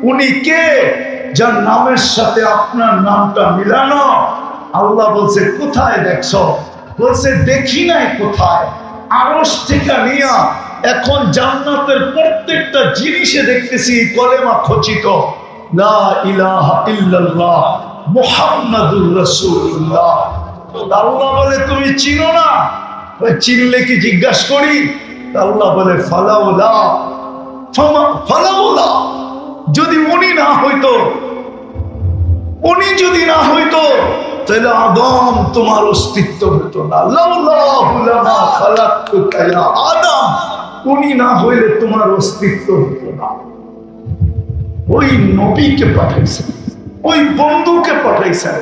উনি কে যার নামের সাথে আপনার নামটা মিলানো? আল্লাহ বলছে কোথায় দেখছো? বলছে দেখি নাই কোথায়, আরশ থেকে নিয়া এখন জান্নাতের প্রত্যেকটা জিনিসে দেখতেছি কলেমা খচিত, লা ইলাহা ইল্লাল্লাহ মুহাম্মাদুর রাসূলুল্লাহ। আল্লাহ বলে তুমি চিনো না? চিনলে কি জিজ্ঞাসা করি? আল্লাহ বলে ফালাউলা, ফালাউলা, যদি উনি না হইতো, উনি যদি না হইতো তাহলে আদম তোমার অস্তিত্ব হতো না। লাউলাহু লামা খালাকতুকা ইয়া আদম, উনি না হইলে তোমার অস্তিত্ব হতো না। ওই নবীকে পাঠাইছেন, ওই বন্ধুকে পাঠাইছেন,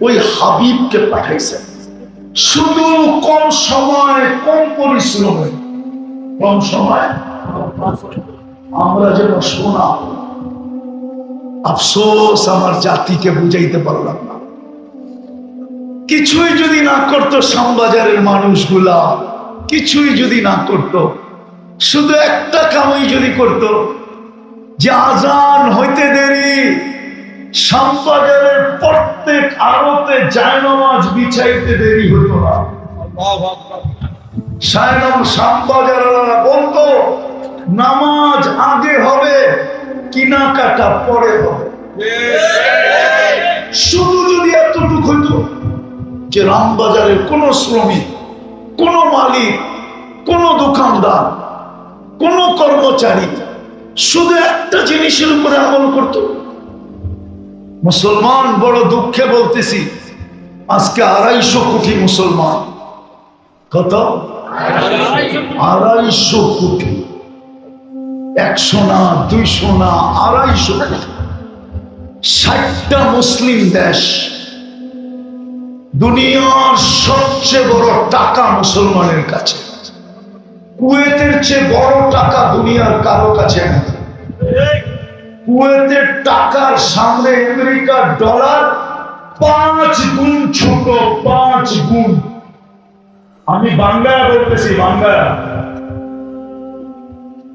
ওই হাবিবকে পাঠাইছেন, শুধু কম সময় কম পরিশ্রমে, কম সময় আমরা যেন শোনা। আফসোস আমার জাতিকে বুঝাইতে পারলাম না। কিছুই যদি না করতো শ্যামবাজারের মানুষগুলা, কিছুই যদি না করতো, শুধু একটা কামই যদি করতো, যে আজান হইতে দেরি শ্যামবাজারের প্রত্যেক আড়তে জায়নামাজ বিছাইতে দেরি হতো না। শ্যামবাজারেরা বলতো নামাজ আগে হবে, কেনাকাটা পরে হবে। শুধু যদি এতটুকু হইতো যে রামবাজারের কোন শ্রমিক, কোন মালিক, কোন দোকানদার, কোন কর্মচারী শুধু একটা জিনিসের উপরে আমল করত। মুসলমান, বড় দুঃখে বলতেছি, আজকে 250 কোটি মুসলমান। কত? 250 কোটি। 100 না, 200 না, 250 কোটি। 60টা মুসলিম দেশ। দুনিয়ার সবচেয়ে বড় টাকা মুসলমানের কাছে। কুয়েতের চেয়ে বড় টাকা দুনিয়ার কারো কাছে নেই। কুয়েতের টাকার সামনে আমেরিকার ডলার 5 গুণ ছোট, 5 গুণ। আমি বাংলায় বলতেছি,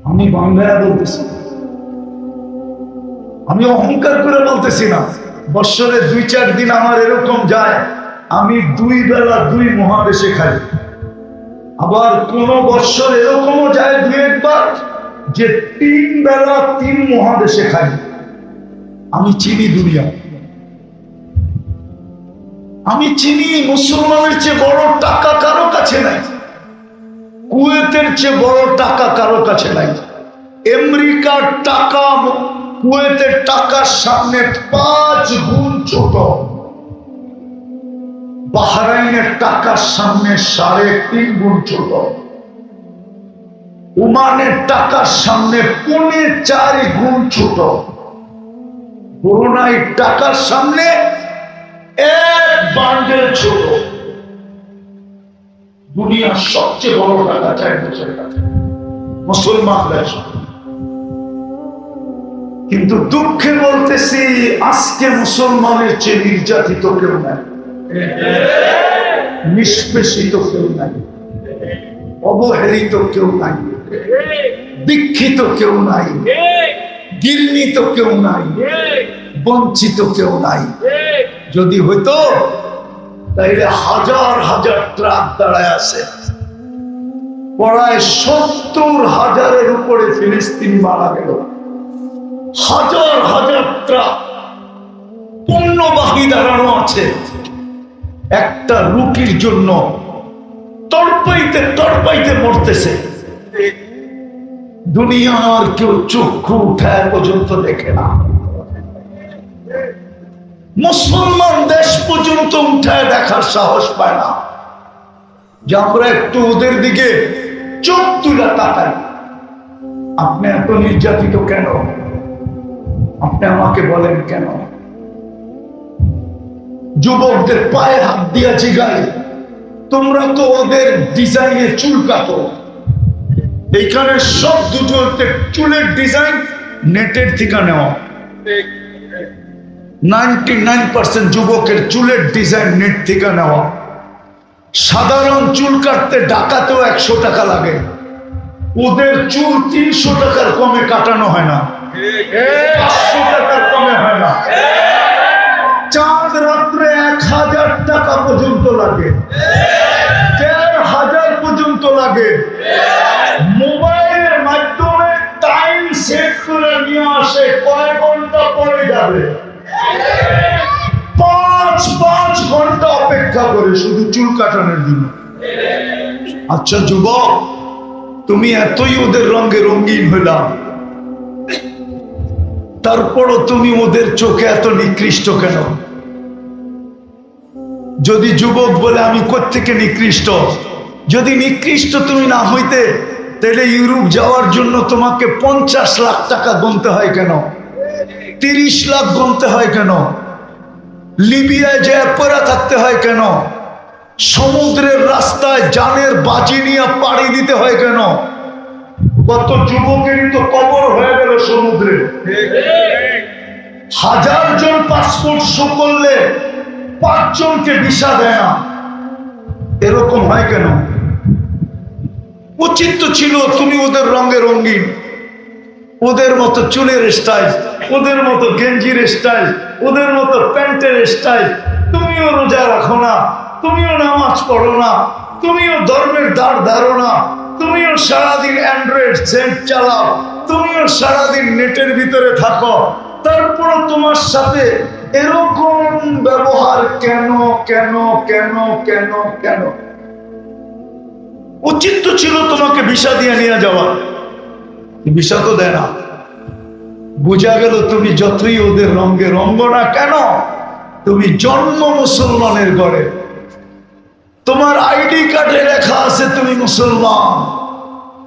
আমি বাংলায় বলতেছি, আমি অহংকার করে বলতেছি না। বৎসরে 2-4 দিন আমার এরকম যায়, আমি 2 বেলা 2 মহাদেশে খাই। আবার কোন বৎসর এরকমও যায় 2-1 বার যে 3 বেলা 3 মহাদেশে খাই। আমি চিনি দুনিয়া, আমি চিনি মুসলমানের চেয়ে বড় টাকা কারো কাছে নাই। কুয়েতের চেয়ে বড় টাকা কারো কাছে নাই। আমেরিকার টাকা কুয়েতের টাকার সামনে 5 গুণ ছোট। বাহরাইনের টাকার সামনে 3.5 গুণ ছোট। ওমানের টাকার সামনে 4.5 গুণ ছোট। ব্রুনাই টাকার সামনে 1 বান্ডেল ছোট। দুনিয়ার সবচেয়ে বড় টাকা 4 বছরের কাছে মুসলমান দেশ। কিন্তু দুঃখে বলতেছি, আজকে মুসলমানের চেয়ে নির্যাতিত কেউ নাই, নিষ্পেষিত কেউ নাই, অবহেলিত কেউ নাই, দীক্ষিত কেউ নাই, ঘৃণিত কেউ নাই, বঞ্চিত কেউ নাই। যদি হইতো তাইলে হাজার হাজার ট্রাক দাঁড়ায় আছে, প্রায় 70,000-এর উপরে ফিলিস্তিনি মারা গেল। হাজার হাজার ট্রাক পণ্যবাহী দাঁড়ানো আছে একটা রুটির জন্য, তড়পাইতে তড়পাইতে মরতেছে। দুনিয়ার কেউ চক্ষু উঠায় পর্যন্ত দেখে না। মুসলমান দেশ পর্যন্ত উঠায় দেখার সাহস পায় না যে আমরা একটু ওদের দিকে চোখ তুলে তাকাই। আপনি এত নির্যাতিত কেন? আপনি আমাকে বলেন কেন? যুবকদের পায়ে হাত দিয়েছি গায়ে, তোমরা তো ওদের ডিজাইনে চুল কাটো। এইখানে সব দুটোতে চুলের ডিজাইন নেটের থেকে নেওয়া। 99% যুবকের চুলের ডিজাইন নেট থেকে নেওয়া। সাধারণ চুল কাটতে ঢাকাতেও 100 টাকা লাগে, ওদের চুল 300 টাকার কমে কাটানো হয় না। 500 টাকার কমে হয় না। চাঁদ রাত্রে 1000 টাকা পর্যন্ত লাগে, 1500 পর্যন্ত লাগে। মোবাইলের মাধ্যমে টাইম সেট করে নিয়ে আসে, কয় ঘন্টা পরে যাবে। 5 ঘন্টা অপেক্ষা করে শুধু চুল কাটানোর জন্য। আচ্ছা যুবক, তুমি এতই ওদের রঙে রঙিন হইলাম, তারপরও তুমি ওদের চোখে এত নিকৃষ্ট কেন? যদি যুবক বলে আমি কোত্থেকে নিকৃষ্ট, যদি নিকৃষ্ট তুমি না হইতে তাহলে ইউরোপ যাওয়ার জন্য তোমাকে 50 লাখ টাকা গুনতে হয় কেন? 30 লাখ গুনতে হয় কেন? লিবিয়ায় যে পড়া থাকতে হয় কেন? সমুদ্রের রাস্তায় জানের বাজি নিয়ে পাড়ি দিতে হয় কেন? কত যুবকেরই তো কবর হয়ে গেল সমুদ্রে। 1000 জন পাসপোর্ট শো করলে 5 জনকে ভিসা দেয় না, এরকম হয় কেন? উচিত তো ছিল তুমি ওদের রঙে রঙিন, ওদের মতো চুলের স্টাইল, ওদের মতো গেঞ্জির স্টাইল, ওদের মতো প্যান্টের স্টাইল। তুমিও রোজা রাখো না, তুমিও নামাজ পড়ো না, তুমিও ধর্মের দাঁড় ধারো না, তুমিও সারাদিন অ্যান্ড্রয়েড সেট চালাও, তুমিও সারাদিন নেটের ভিতরে থাকো, তারপর তোমার সাথে এরকম ব্যবহার কেন কেন কেন কেন কেন? উচিত তো ছিল তোমাকে ভিসা দিয়ে নিয়ে যাওয়া, ভিসা তো দেয় না। বোঝা গেল তুমি যতই ওদের রঙে রঙ্গ না কেন, তুমি জন্ম মুসলমানের ঘরে, তোমার আইডি কার্ডে লেখা আছে তুমি মুসলমান,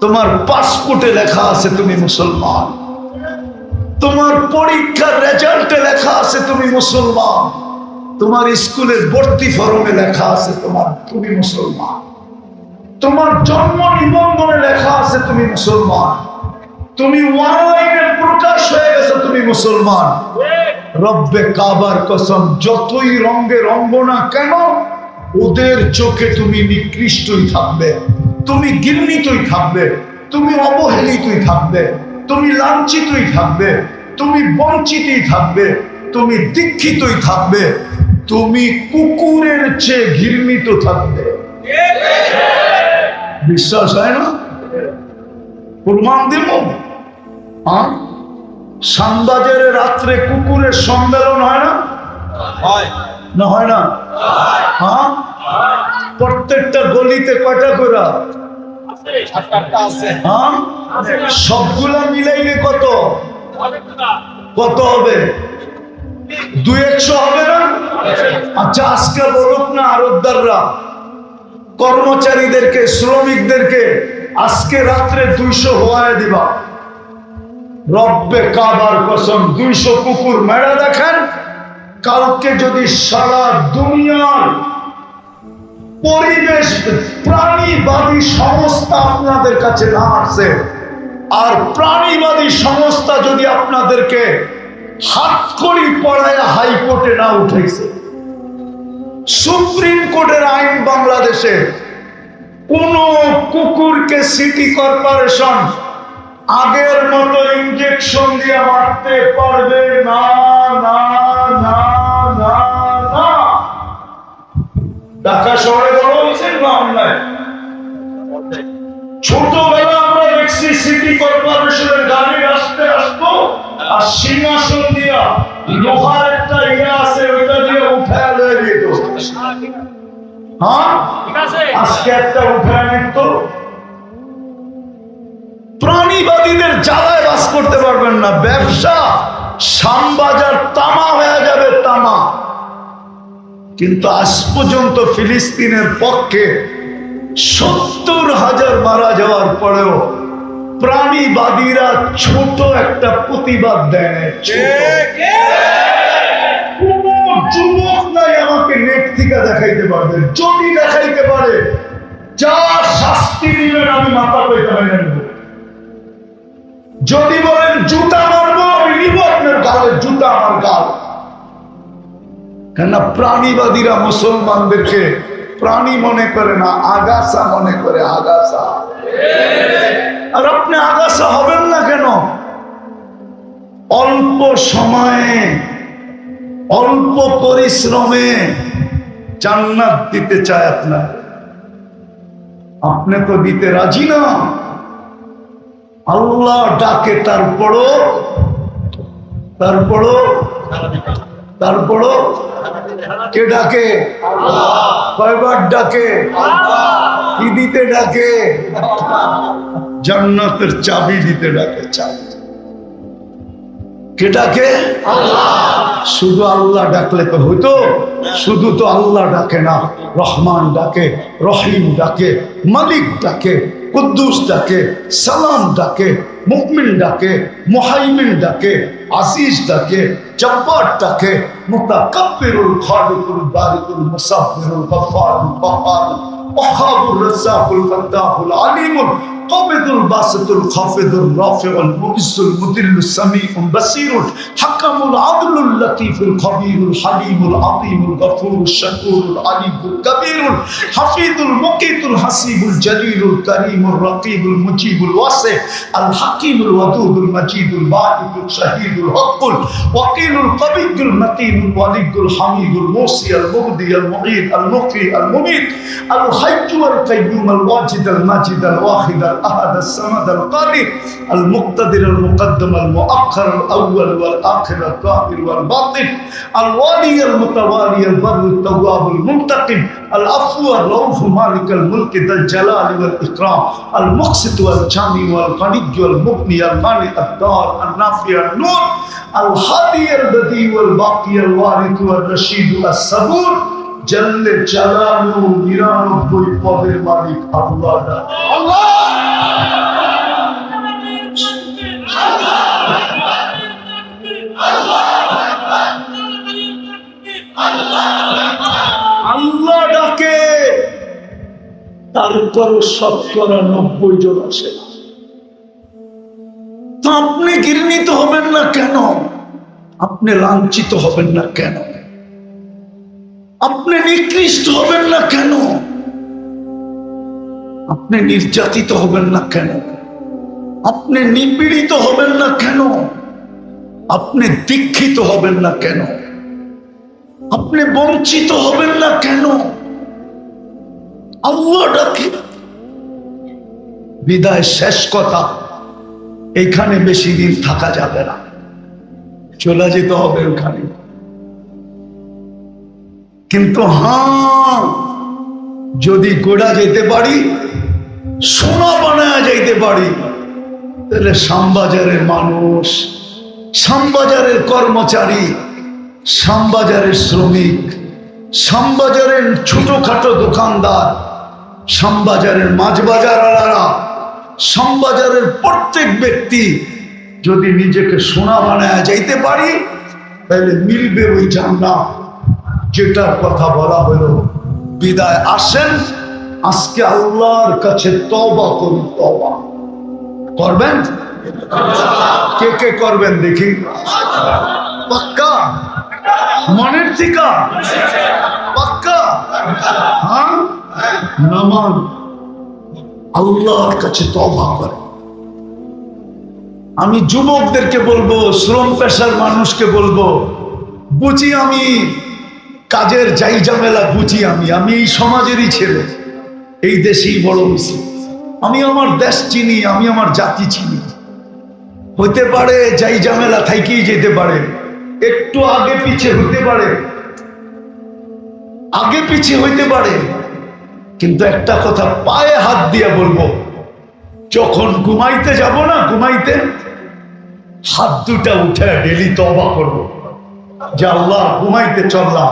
তোমার পাসপোর্টে লেখা আছে তুমি মুসলমান, তোমার পরীক্ষার রেজাল্টে লেখা আছে তুমি মুসলমান, তোমার স্কুলের ভর্তি ফরমে লেখা আছে তুমি মুসলমান, তোমার জন্ম নিবন্ধনে লেখা আছে তুমি মুসলমান, তুমি অনলাইনে প্রকাশ হয়ে গেছে তুমি মুসলমান। রব্বে কাবার কসম, যতই রঙে রঙ্গ না কেন, ওদের চোখে তুমি নিকৃষ্টই থাকবে, তুমি ঘৃণিতই থাকবে, তুমি অবহেলিতই থাকবে, তুমি লাঞ্ছিতই থাকবে, তুমি বঞ্চিতই থাকবে, তুমি দীক্ষিতই থাকবে, তুমি কুকুরের চেয়ে ঘৃণিত থাকবে। বিশ্বাস হয় না? প্রমাণ দিব। শ্যামবাজারে রাত্রে কুকুরের সম্মেলন হয় না? না হয় না? হ্যাঁ, প্রত্যেকটা গলিতে কয়টা করে? হ্যাঁ, সবগুলা মিলাইলে কত কত হবে? 200 হবে না? আচ্ছা আজকে বলুক না আরবদাররা কর্মচারীদেরকে, শ্রমিকদেরকে আজকে রাত্রে 200 হওয়ায় দিবা। রব্বে কাবার কসম, 200 কুকুর মেরা দেখেন। কালকে যদি সারা দুনিয়ার পরিবেশ প্রাণীবাদী সংস্থা আপনাদের কাছে না আসে, আর প্রাণীবাদী সংস্থা যদি আপনাদেরকে হাতকড়ি পড়ায় হাইকোর্টে না উঠেছে, সুপ্রিম কোর্টের আইন বাংলাদেশে কোন কুকুরকে সিটি কর্পোরেশন আগের মতো ইনজেকশন দিয়ে মারতে পারবে না, না না না না। ঢাকা শহরে বড় হয়েছে না অন্যায়? ছোটবেলা আমরা দেখছি সিটি কর্পোরেশনের গাড়ি আসতে আসতো আর সিংহাসন দিয়া লোহার একটা ইয়ে আছে ওইটা দিয়ে উঠায় লয়ে দিত। হ্যাঁ, আজকে একটা উঠায় নিত। প্রাণীবাদীদের জ্বালায় বাস করতে পারবেন না। ব্যবসা শ্যামবাজার তামা হয়ে যাবে, তামা। কিন্তু আজ পর্যন্ত ফিলিস্তিনের পক্ষে 70,000 মারা যাওয়ার পরেও প্রাণীবাদীরা ছোট একটা প্রতিবাদ দেয় না। কোন যুবক নাই আমাকে নেট থেকে দেখাইতে পারবে, যদি দেখাইতে পারে যা শাস্তি দিবেন আমি মাথা পেতে মেনে নেব। যদি বলেন জুতা মারবো, আমি নিব আপনার গালে জুতা, আমার গাল। কেন প্রাণীবাদীরা মুসলমানদেরকে প্রাণী মনে করে না, আগাছা মনে করে, আগাছা। আর আপনি আগাছা হবেন না কেন? অল্প সময়ে অল্প পরিশ্রমে জান্নাত দিতে চায় আপনার, আপনি তো দিতে রাজি না। আল্লাহ ডাকে, তারপরও কে ডাকে? কয়বার ডাকে? কি দিতে ডাকে? জান্নাতের চাবি দিতে ডাকে। চাবি কে ডাকে? শুধু আল্লাহ ডাকলে তো হইতো? শুধু তো আল্লাহ ডাকে না, রহমান ডাকে, রহিম ডাকে, মালিক ডাকে, কুদ্দুস ডাকে, সালাম ডাকে, মুকমিন ডাকে, মুহাইমিন ডাকে, আজিজ ডাকে, জব্বার ডাকে, মুতাকাব্বিরুল খালিকুল বারিকুল মুসাব্বিরুল গফফারুল কাহ্হারুল ওয়াহ্হাবুর রাজ্জাকুল ফাত্তাহুল আলিমুল কাবিদুল বাসিতুল খাফিদুর রাফিউল মুইজ্জুল মুদিল্লুস সামিউল বাসীরুল হাকামুল আদলুল লতীফুল খবীরুল হালিমুল আযীমুল গফুরুশ শাকুরুল আলিমুল কবীরুল হাফিজুল মুকীতুল হাসিবুল জলিলুল করিমুর রকিবুল মুজিবুল ওয়াসি আল হাকিমুল ওয়াদুদুল মাজিদুল বাঈদুল শাহীদুল হকুল ওয়াকিলুল কবিয়ুল মতিনুল ওয়ালিদুল হামিদুল মুসি আল মুবদি আল মুঈদ আল মুফি আল মুমীত আল হাইয়্যু আল কাইয়্যুম আল ওয়াজিদ আল মাজিদ আল ওয়াহিদ الأحد الصمد القادر المقتدر المقدم المؤخر الأول والآخر الظاهر والباطن الوالي المتوالي البر التواب المنتقم العفو الرؤوف مالك الملك ذا الجلال والإكرام المقسط والجامع والغني والمغني المانع الدار النافع النور الهادي البديع والباقي الوارث والرشيد الصبور জল্লে জালালু 99 পদের মালিক আল্লাহ। আল্লাহ ডাকে, তারপরও 90 জন আসে। তো আপনি ঘৃণিত হবেন না কেন? আপনি লাঞ্ছিত হবেন না কেন? আপনি নিকৃষ্ট হবেন না কেন? আপনি নির্যাতিত হবেন না কেন? আপনি নিপীড়িত হবেন না কেন? আপনি দীক্ষিত হবেন না কেন? আপনি বঞ্চিত হবেন না কেন? আল্লাহ ডাকে। বিদায় শেষ কথা, এইখানে বেশি দিন থাকা যাবে না, চলে যেতে হবে ওখানে। কিন্তু হ্যাঁ, যদি গোড়া যেতে পারি, সোনা বানায় যাইতে পারি, তাহলে শ্যামবাজারের মানুষ, শ্যামবাজারের কর্মচারী, শ্যামবাজারের শ্রমিক, শ্যামবাজারের ছোটখাটো দোকানদার, শ্যামবাজারের মাছ বাজারওয়ালারা, শ্যামবাজারের প্রত্যেক ব্যক্তি যদি নিজেকে সোনা বানায় যাইতে পারি, তাহলে মিলবে ওই জান্নাত যেটার কথা বলা হলো। বিদায় আসেন, আজকে আল্লাহর কাছে তওবা করুন। তওবা করবেন? কে কে করবেন দেখি? পাক্কা? মনের থেকে পাক্কা? হ্যাঁ, নামান আল্লাহর কাছে তওবা করেন। আমি যুবকদেরকে বলবো, শ্রম পেশার মানুষকে বলবো, বুঝি আমি কাজের যাই ঝামেলা বুঝি, আমি এই সমাজেরই ছেলে, এই দেশেই বড় হয়েছি, আমি আমার দেশ চিনি, আমি আমার জাতি চিনি। হইতে পারে যাই ঝামেলা থাইকেই যেতে পারে, একটু আগে পিছে হইতে পারে, আগে পিছে হইতে পারে, কিন্তু একটা কথা পায়ে হাত দিয়ে বলবো, যখন ঘুমাইতে যাব না, ঘুমাইতে হাত দুটা উঠে ডেলি তওবা করবো যে আল্লাহ ঘুমাইতে চললাম,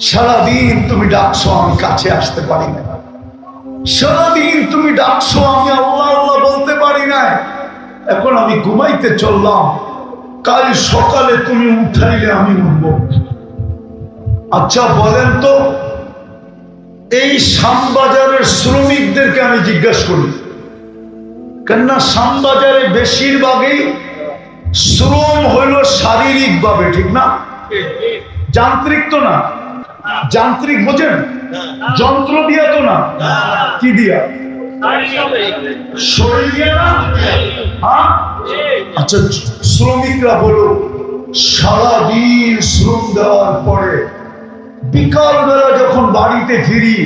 সারাদিন তুমি ডাকছো, আমি কাছে আসতে পারি না, সারাদিন তুমি ডাকছো, আমি আল্লাহ আল্লাহ বলতে পারি না, এখন আমি ঘুমাইতে চললাম, কাল সকালে তুমি উঠাইলে আমি উঠব। আচ্ছা বলেন তো, এই শ্যামবাজারের শ্রমিকদেরকে আমি জিজ্ঞাসা করি, কেননা শ্যামবাজারে বেশিরভাগই শ্রম হইল শারীরিক ভাবে, ঠিক না? যান্ত্রিক তো না, যান্ত্রিক বোঝেন? যন্ত্র দিয়া তো না, কি দিয়া? শরীরে না? হ্যাঁ? আচ্ছা, শ্রমিকরা বলো, সারাদিন শ্রম দেওয়ার পরে বিকাল বেলা যখন বাড়িতে ফিরি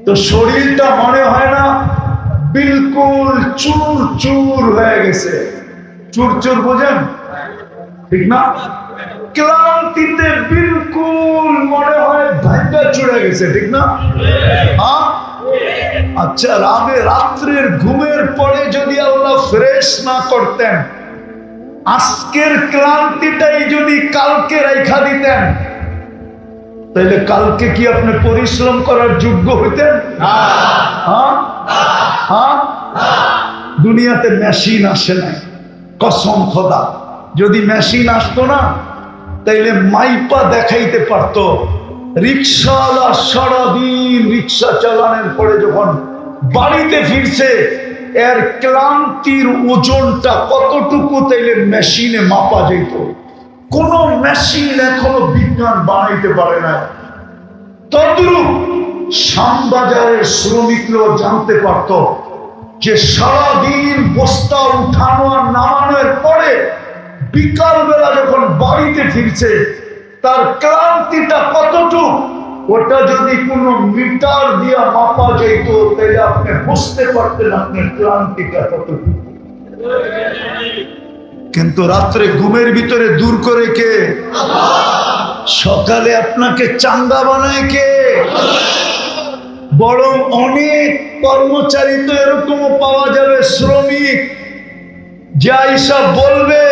তো শরীরটা মনে হয় না বিলকুল চুর চুর হয়ে গেছে? চুর চুর বোঝেন, ঠিক না? ক্লান্তিতে বিলকুল মনে হয় ভাগ্যা চড়ে গেছে, ঠিক না? হ্যাঁ? আচ্ছা, রাত্রের ঘুমের পরে যদি আল্লাহ ফ্রেশ না করতেন, আজকের ক্লান্তিটাই যদি কালকে রেখা দিতেন, তাহলে কালকে কি আপনি পরিশ্রম করার যোগ্য হইতেন? দুনিয়াতে মেশিন আসে নাই, কসম খোদা। যদি মেশিন আসতো না, তাইলে মাইপা দেখাইতে পারতো রিক্সাওয়ালা সারাদিন রিক্সা চালানোর পরে যখন বাড়িতে ফিরছে এর ক্লান্তির ওজনটা কতটুকু, তাইলে মেশিনে মাপা যেত। কোন মেশিন এখনো বিজ্ঞান বানাইতে পারে না। তদ্রূপ শ্যামবাজারের শ্রমিকরাও জানতে পারত যে সারাদিন বস্তা উঠানো আর নামানোর পরে বিকাল বেলা যখন বাড়িতে ফিরছে তার ক্লান্তিটা কতটুকু, ওটা যদি কোনো মিটার দিয়া মাপা যেত তাহলে আপনি বুঝতে পারতেন আপনার ক্লান্তিটা কতটুকু। কিন্তু রাত্রে ঘুমের ভিতরে দূর করে কে? সকালে আপনাকে চাঙ্গা বানায় কে? বরং অনেক কর্মচারী তো এরকমও পাওয়া যাবে, শ্রমিক, যে আইসা বলবে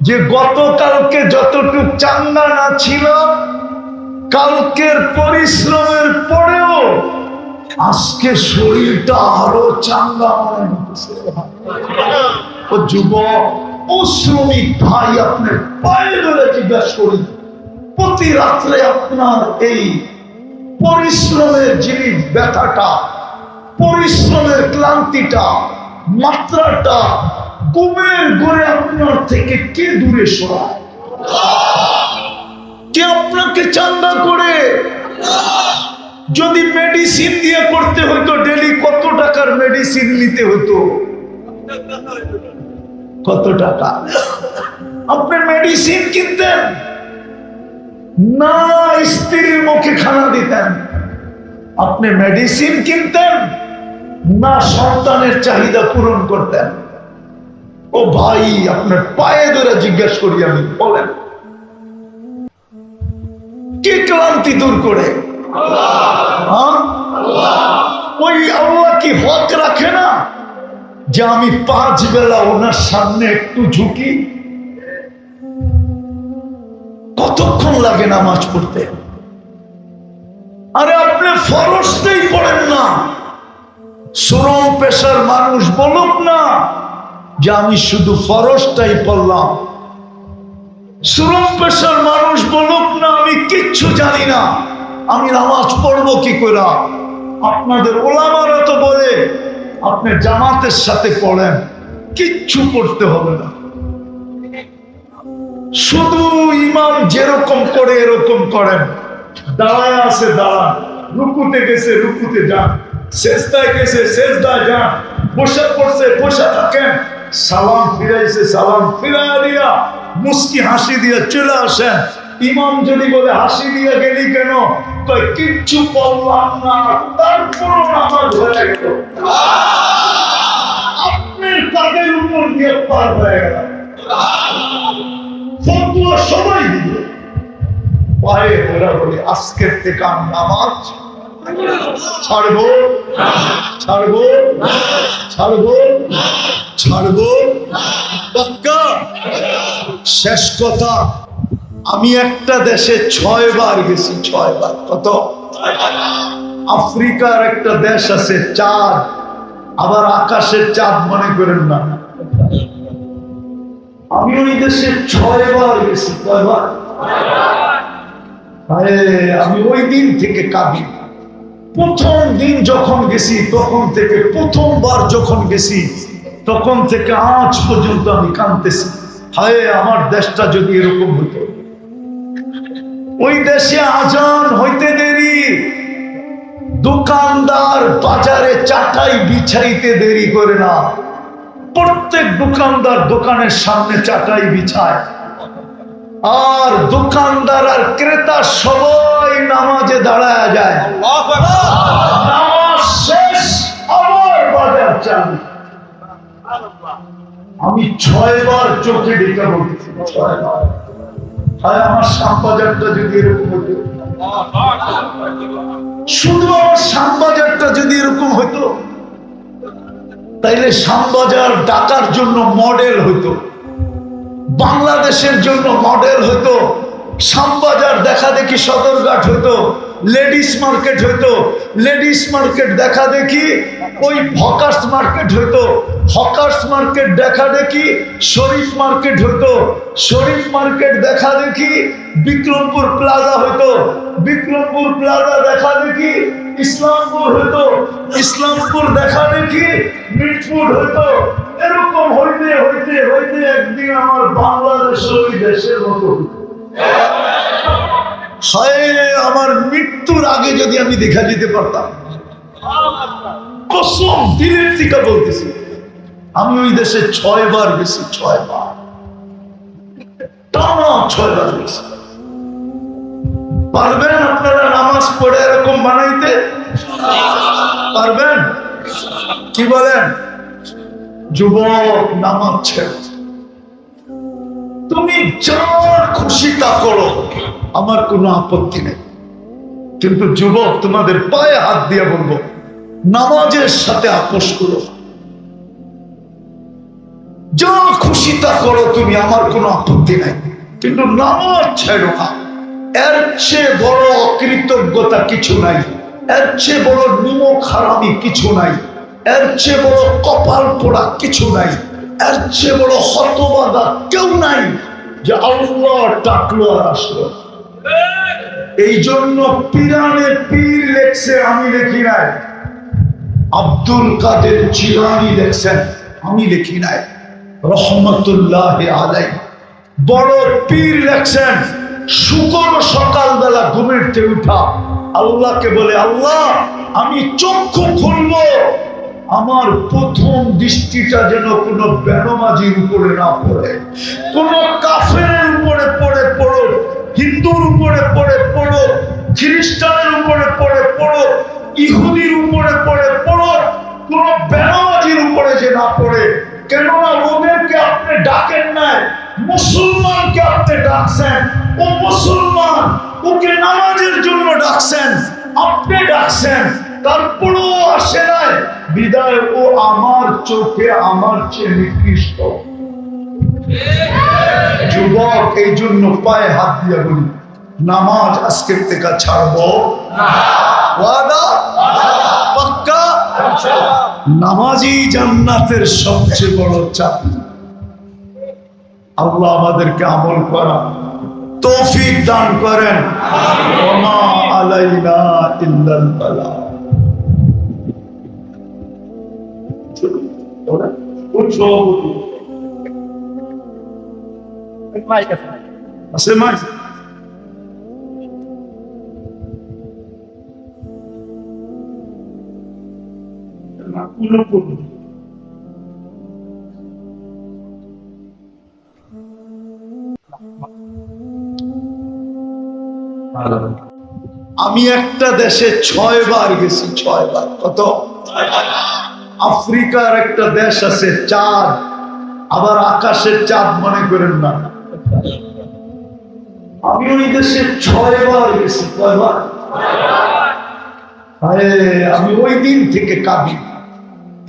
যে গতকালকে যতটুকু চাঙ্গা না ছিল, কালকের পরিশ্রমের পরেও আজকে শরীরটা আরো চাঙ্গা মনে হচ্ছে। ও যুবক, ও শ্রমিক ভাই, আপনার পায়ে ধরে জিজ্ঞাসা করি, প্রতি রাত্রে আপনার এই পরিশ্রমের জিনিস, ব্যথাটা, পরিশ্রমের ক্লান্তিটা, মাত্রাটা ঘুমের ঘরে আপনার থেকে কে দূরে সরায়? কে আপনাকে চাঙ্গা করে? যদি মেডিসিন দিয়ে করতে হতো, ডেলি কত টাকার মেডিসিন নিতে হতো? কত টাকা? আপনি মেডিসিন কিনতেন না স্ত্রীর মুখে খানা দিতেন? আপনি মেডিসিন কিনতেন না সন্তানের চাহিদা পূরণ করতেন? ও ভাই, আপনার পায়ে ধরে জিজ্ঞাসা করি আমি, বলেন কে ক্লান্তি দূর করে? ওই আল্লাহ কি হক রাখে না যে আমি 5 বেলা ওনার সামনে একটু ঝুঁকি? কতক্ষণ লাগে নামাজ পড়তে? আরে আপনি ফরজটাই পড়েন না। শ্রম পেশার মানুষ বলুক না যে আমি শুধু ফরজটাই পড়লাম। শ্রম পেশার মানুষ বলুক না আমি কিচ্ছু জানি না, আমি নামাজ পড়বো কি করে। আপনাদের ওলামারা তো বলে আপনি জামাতের সাথে পড়েন, কিচ্ছু পড়তে হবে না, শুধু ইমাম যেরকম করে এরকম করেন। দাঁড়ায় আছে দাঁড়ান, রুকুতে গেছে রুকুতে যান, সেজদায় গেছে সেজদায় যান, বসে পড়ছে বসে থাকেন, সালাম ফিরাইছে সালাম ফিরাইয়া দিয়া মুস্কি হাসি দিয়ে চলে আসেন। ইমাম যদি বলে হাসি দিয়ে গেলি কেন, কয় কিচ্ছু বললাম না, তারপর নামাজ হয়ে গেল। আপনার কাদের উপর দিয়ে পার হয়ে গেল, ফতোয়া সবাই দিবে। পায়ে ধরা বলে আজকের থেকে আমি নামাজ ছাড়বো ছাড়বো ছাড়বো ছাড়বো পাক্কা। শেষ কথা, আমি একটা দেশে 6 বার গেছি, 6 বার। কত? আফ্রিকার একটা দেশ আছে চাঁদ, আবার আকাশের চাঁদ মনে করেন না। আমি ওই দেশে 6 বার গেছি। কয়বার? আমি ওই দিন থেকে কাঁদি। প্রথম দিন যখন গেছি তখন থেকে, প্রথমবার যখন গেছি তখন থেকে আজ পর্যন্ত আমি কাঁদতেছি। হায়, আমার দেশটা যদি এরকম হতো। ওই দেশে আজান হইতে দেরি, দোকানদার বাজারে চাটাই বিছাইতে দেরি করে না। প্রত্যেক দোকানদার দোকানের সামনে চাটাই বিছায়, আর দোকানদার আর ক্রেতা সবাই নামাজে দাঁড়ায় যায়। নামাজ শেষ, আবার বাজার চালু। আমি 6 বার চোখে ডেকে বলতেছি, 6 বার। আমার শ্যামবাজারটা যদি এরকম হতো, শুধু আমার শ্যামবাজারটা যদি এরকম হতো, তাইলে শ্যামবাজার ঢাকার জন্য মডেল হতো, বাংলাদেশের জন্য মডেল হতো। শ্যামবাজার দেখা দেখি সদরঘাট হতো, লেডিস মার্কেট হতো, লেডিস মার্কেট দেখা দেখি ওই হকার্স মার্কেট হতো, হকার্স মার্কেট দেখা দেখি শরীফ মার্কেট হতো, শরীফ মার্কেট দেখা দেখি বিক্রমপুর প্লাজা হতো, বিক্রমপুর প্লাজা দেখা দেখি ইসলামপুর হতো, ইসলামপুর দেখা দেখি মিটফুড হতো। এরকম হইতে হইতে হইতে একদিন আমার বাংলাদেশ ওই দেশের মতো আমার মৃত্যুর আগে যদি আমি দেখা যেতে পারতাম, কসম দিলের থেকে বলতেছি, আমি ওই দেশে 6 বার গেছি, 6 বার, টানা 6 বার গেছি। পারবেন আপনারা নামাজ পড়ে এরকম বানাইতে? পারবেন? কি বলেন? যুবক, নামাজ ছেড়ে তুমি যা খুশি তা করো, আমার কোনো আপত্তি নেই। কিন্তু যুবক, তোমাদের পায়ে হাত দিয়ে বলবো, নামাজের সাথে আপোষ করো। যা খুশি তা করো তুমি, আমার কোনো আপত্তি নাই, কিন্তু নামাজ ছেড়ো না। এর চেয়ে বড় অকৃতজ্ঞতা কিছু নাই, এর চেয়ে বড় নিমক হারামি কিছু নাই, এর চেয়ে বড় কপাল পোড়া কিছু নাই, এর চেয়ে বড় হতবাদা কেউ নাই যে আল্লাহ ডাকলো আর আসলো। এই জন্য পিরানে পীর লেখছে, আমি লিখি নাই। আব্দুল কাদের জিলানী লেখছেন, আমি লিখি নাই, রহমতুল্লাহ আলাইহি। বড় পীর লেখছেন, শুকর সকালবেলা ঘুমের থেকে উঠা আল্লাহকে বলে, আল্লাহ আমি চক্ষু খুলবো, আমার প্রথম দৃষ্টিটা যেন কোনো বেনমাজির উপরে না পড়ে, কোনো কাফেরের উপরে পড়ে পড়ো, হিন্দুর উপরে পড়ে পড়ো, খ্রিস্টানের উপরে পড়ে পড়ো, ইহুদির উপরে পড়ে পড়ো, কোনো বেনমাজির উপরে যে না পড়ে। কেননা ওদেরকে আপনি ডাকেন নাই, মুসলমানকে আপনি ডাকছেন। ও মুসলমান, ওকে নামাজের জন্য ডাকছেন, আপনি ডাকছেন, তারপরেও আসে নাই, বিদায় ও আমার চোখে আমার চেয়ে নিকৃষ্ট। যুবক, এই জন্য পায়ে হাত দিয়ে বলি, নামাজ আজকের থেকে ছাড়বো না। ওয়াদা পাক্কা? নামাজই জান্নাতের সবচেয়ে বড় চাবি। আল্লাহ আমাদেরকে আমল করা তৌফিক দান করেন। ওমা আলাইনা ইল্লাল বালাগ। আছে মাইক? আমি একটা দেশে 6 বার গেছি, 6 বার। কত? আফ্রিকার একটা দেশ আছে, চাঁদ, আবার আকাশের চাঁদ মনে করেন না। আমি ওই দেশে 6 বার গেছি। কয়বার? আমি ওই দিন থেকে কাঁদি।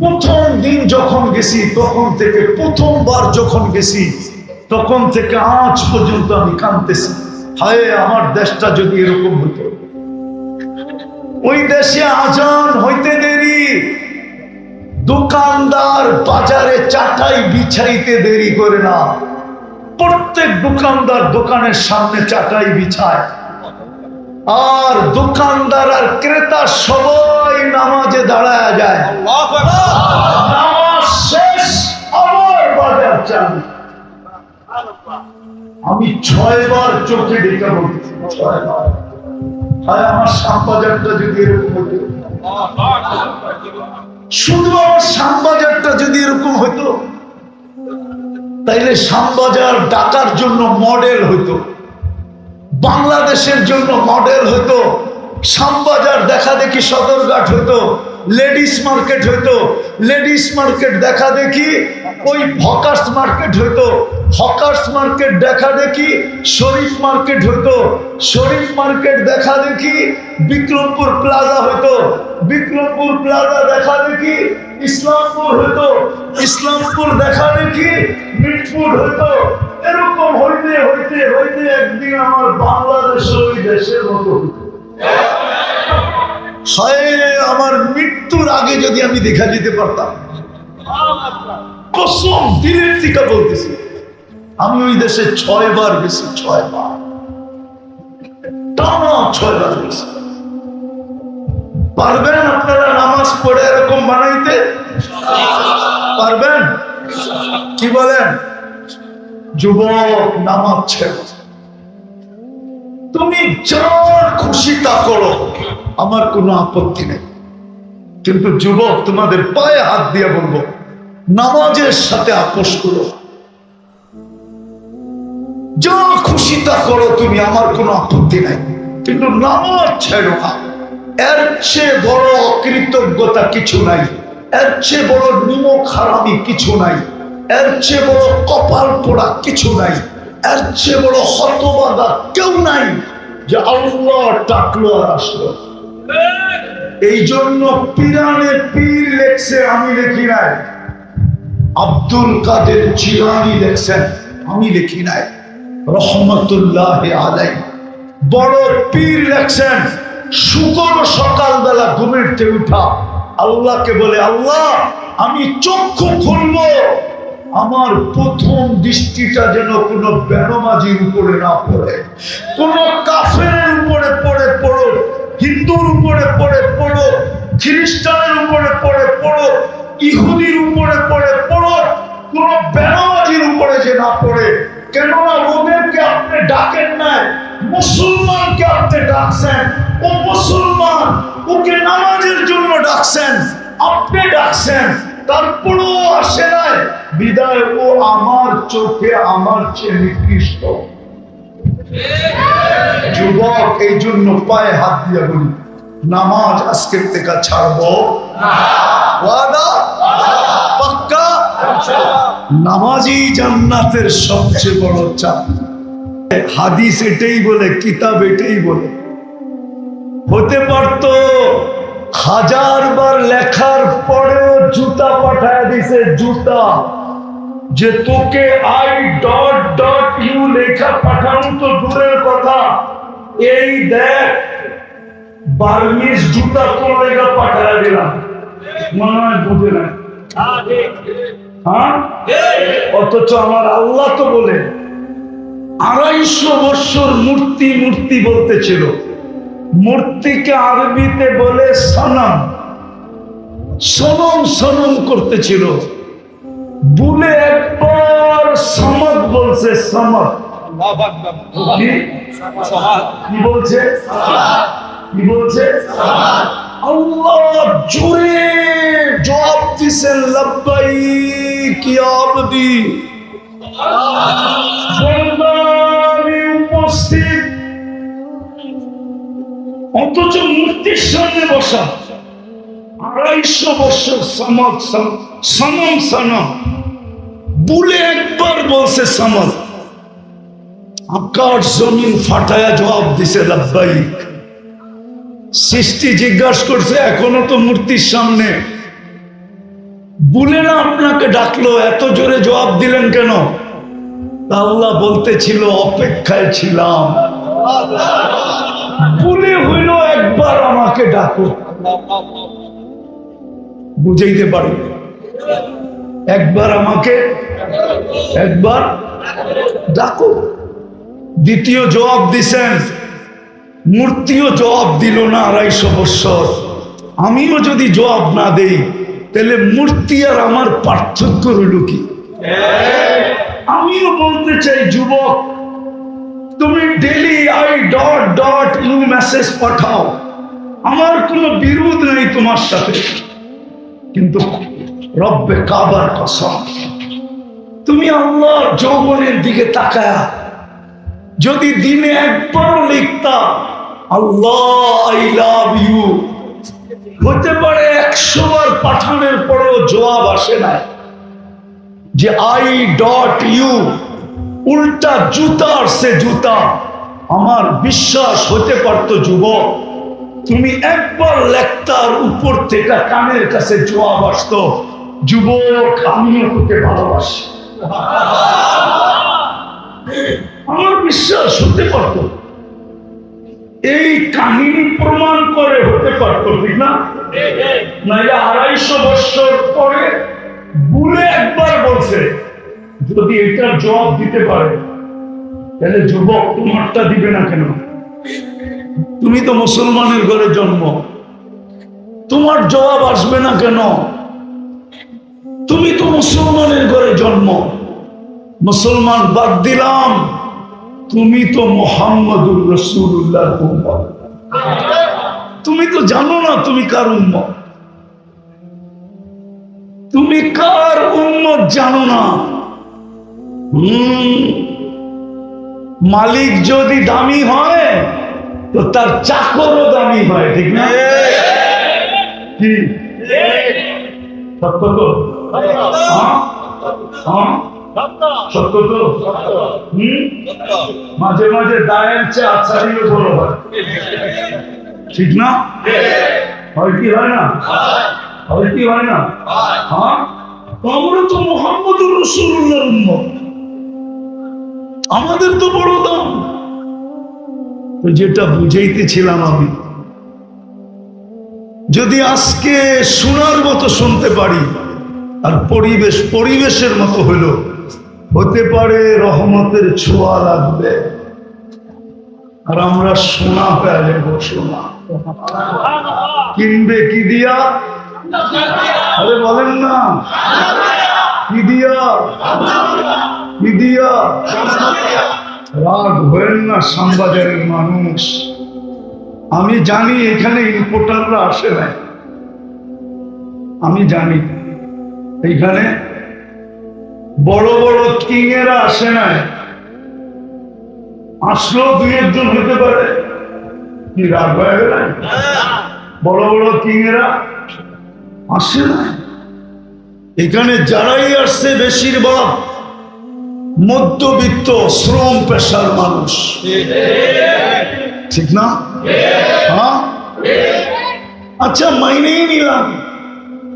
প্রথম দিন যখন গেছি তখন থেকে, প্রথমবার যখন গেছি তখন থেকে আজ পর্যন্ত আমি কাঁদতেছি। হায়, আমার দেশটা যদি এরকম হতো। ওই দেশে আজান হইতে দেরি, দোকানদার বাজারে চাটাই বিছাইতে দেরি করে না। প্রত্যেক দোকানদার দোকানের সামনে চাটাই বিছায়, আর দোকানদার আর ক্রেতা সবাই নামাজে দাঁড়ায় যায়। নামাজ শেষ, আবার বাজার চালু। আমি 6 বার চোখে ডেকে বলছি, 6 বার। আমার শ্যামবাজারটা যদি এরকম হতো, শুধু আমার শ্যামবাজারটা যদি এরকম হইতো, তাইলে শ্যামবাজার ঢাকার জন্য মডেল হইতো, বাংলাদেশের জন্য মডেল হইতো। শ্যামবাজার দেখা দেখি সদরঘাট হইতো, লেডিস মার্কেট হইতো, লেডিস মার্কেট দেখা দেখি ওই হকার্স মার্কেট হইতো, হকার্স মার্কেট দেখা দেখি শরীফ মার্কেট হইতো, শরীফ মার্কেট দেখা দেখি বিক্রমপুর প্লাজা হইতো, বিক্রমপুর প্লাজা দেখা দেখি ইসলামপুর হইতো, ইসলামপুর দেখা দেখি মিটপুর হইতো। এরকম হইতে হইতে হইতে একদিন আমার বাংলাদেশ ওই দেশের মতো হইতো। আমার মৃত্যুর আগে যদি আমি দেখা যেতে পারতাম, কসম দিলের থেকে বলতেছি, আমি ওই দেশে 6 বার গেছি, 6 বার, টানা 6 বার গেছি। পারবেন আপনারা নামাজ পড়ে এরকম বানাইতে? পারবেন? কি বলেন? যুবক, নামাজ ছেড়ে তুমি যা খুশি তা করো, আমার কোনো আপত্তি নেই। কিন্তু যুবক, তোমাদের পায়ে হাত দিয়ে বলবো, নামাজের সাথে আপোষ করো। যা খুশি তা করো তুমি, আমার কোনো আপত্তি নাই, কিন্তু নামাজ ছেড়ো না। এর চেয়ে বড় অকৃতজ্ঞতা কিছু নাই, এর চেয়ে বড় নিমক হারামি কিছু নাই, এর চেয়ে বড় কপাল পোড়া কিছু নাই, এর চেয়ে বড় হতবাগা কেউ নাই যে আল্লাহ ডাকলো আর আসলো। এই জন্য পিরানে পীর লেখছে, আমি লিখি নাই। আব্দুল কাদের জিলানী লেখছেন, আমি লিখি নাই, রহমতুল্লাহ আলাইহি। বড় পীর লেখছেন, শুকর সকালবেলা ঘুমের থেকে উঠা আল্লাহকে বলে, আল্লাহ আমি চক্ষু খুলবো, আমার প্রথম দৃষ্টিটা যেন কোনো বেনমাজির উপরে না পড়ে, কোন কাফেরের উপরে পড়ো, হিন্দুর উপরে পড়ো, খ্রিস্টানের উপরে পড়ো, ইহুদির উপরে পড়ো, কোন বেনমাজির উপরে যে না পড়ে। কেননা ওদেরকে আপনি ডাকেন নাই, মুসলমানকে আপনি ডাকছেন। ও মুসলমান, ওকে নামাজের জন্য ডাকছেন, আপনি ডাকছেন, তারপরেও আসে নাই, বিদায় ও আমার চোখে আমার চেয়ে নিকৃষ্ট। যুবক, এই জন্য পায়ে হাত দিয়ে বলি, নামাজ আজকের থেকে ছাড়বো না। ওয়াদা? পাক্কা? নামাজই জান্নাতের সবচেয়ে বড় চাবি। হাদিস এটাই বলে, কিতাব এটাই বলে। হতে পারতো 1000 বার লেখার পরেও জুতা পাঠায় দিছে, জুতা, যে তোকে I.U লেখা পাঠানো তো দূরের কথা, এই দেখ বার্মিজ জুতা তোর লেখা পাঠায় দিলাম। মনে হয় বুঝে না? হ্যাঁ, অথচ আমার আল্লাহ তো বলে 250 বছর মূর্তি মূর্তি বলতেছিল। মূর্তিকে আরবিতে বলে সনম, সনম সনম করতেছিল। ভুলে একবার সমদ বলছে, সমদ। কি বলছে? কি বলছে? আল্লাহ জোরে জবাব দিছেন, লাব্বাইক ইয়া আবদি। আমি উপস্থিত, অথচ মূর্তির সামনে বসা। 250 বছর সমদ, সনম সনম, ভুলে একবার বলছে সমদ। আকাশ জমিন ফাটায়া জবাব দিছে, লাব্বাইক। সৃষ্টি জিজ্ঞাসা করছে, এখনো তো মূর্তির সামনে, ভুলে না আপনাকে ডাকলো, এত জোরে জবাব দিলেন কেন? আল্লাহ বলতেছিল, অপেক্ষায় ছিলাম, ভুলে হইল একবার আমাকে ডাকো। বুঝাইতে পারি? একবার আমাকে, একবার ডাকো। দ্বিতীয় জবাব দিছেন, মূর্তিও জবাব দিল না 250 বছর। আমিও যদি জবাব না দেই, তাহলে মূর্তি আর আমার পার্থক্য হইল কি? আমিও বলতে চাই, যুবক, তুমি ডেলি I.U মেসেজ পাঠাও, আমার কোনো বিরোধ নেই তোমার সাথে, কিন্তু রব্বে কাবার কসম, তুমি আল্লাহর যৌবনের দিকে তাকায়া যদি দিনে একবারও লিখতা আল্লাহ আই লাভ ইউ, হতে পারে 100 বার পাঠানোর পরেও জবাব আসে না, যে আই ডট ইউ উল্টা জুতার সে জুতা, আমার বিশ্বাস হতে পারত যুবক তুমি একবার লেখতার উপর থেকে কানের কাছে জবাব আসতো, যুবক আমিও তোকে ভালোবাসি। আমার বিশ্বাস হতে পারত, এই কাহিনী প্রমাণ করে হতে পারত, ঠিক না? নাইলে 250 বছর পরে ভুলে একবার বলছে, যদি এটার জবাব দিতে পারে তাহলে যুবক তোমারটা দিবে না কেন? তুমি তো মুসলমানের ঘরে জন্ম, তোমার জবাব আসবে না কেন? তুমি তো মুসলমানের ঘরে জন্ম, মুসলমান বাদ দিলাম, তুমি তো মুহাম্মদুর রাসূলুল্লাহর উম্মত। তুমি তো জানো না তুমি কার উম্মত, তুমি কার উম্মত জানো না। মালিক যদি দামি হয় তো তার চাকরও দামি হয়, ঠিক না? কি সত্য তো? সত্য তো? মাঝে মাঝে দায়ের চেয়ে আচারিও বড় হয়, ঠিক না? হয় কি হয় না? হয় কি হয় না? হ্যাঁ, আমরা তো মুহাম্মদুর রাসূলুল্লাহর উম্মত, আমাদের তো বড় দাম। তো যেটা বুঝাইতেছিলাম আমি, যদি আজকে শোনার মতো শুনতে পারি আর পরিবেশের মতো হইল, হতে পারে রহমতের ছোঁয়া লাগবে আর আমরা সোনা হয়ে যাবো। সোনা কিনবে কি দিয়া? আরে বলেন না, কি দিয়া? কি দিয়া? রাগ হয়েন না শ্যামবাজারের মানুষ, আমি জানি এখানে ইম্পোর্টাররা আসে না, আমি জানি এইখানে বড় বড় কিংয়েরা আসে না, আসলেও 2-1 হতে পারে, কি রাগ হয়ে গেল? বড় বড় কিংয়েরা আসে না, এখানে যারাই আসছে বেশিরভাগ মধ্যবিত্ত শ্রম পেশার মানুষ, ঠিক না? হ্যাঁ, আচ্ছা মাইনেই নিলাম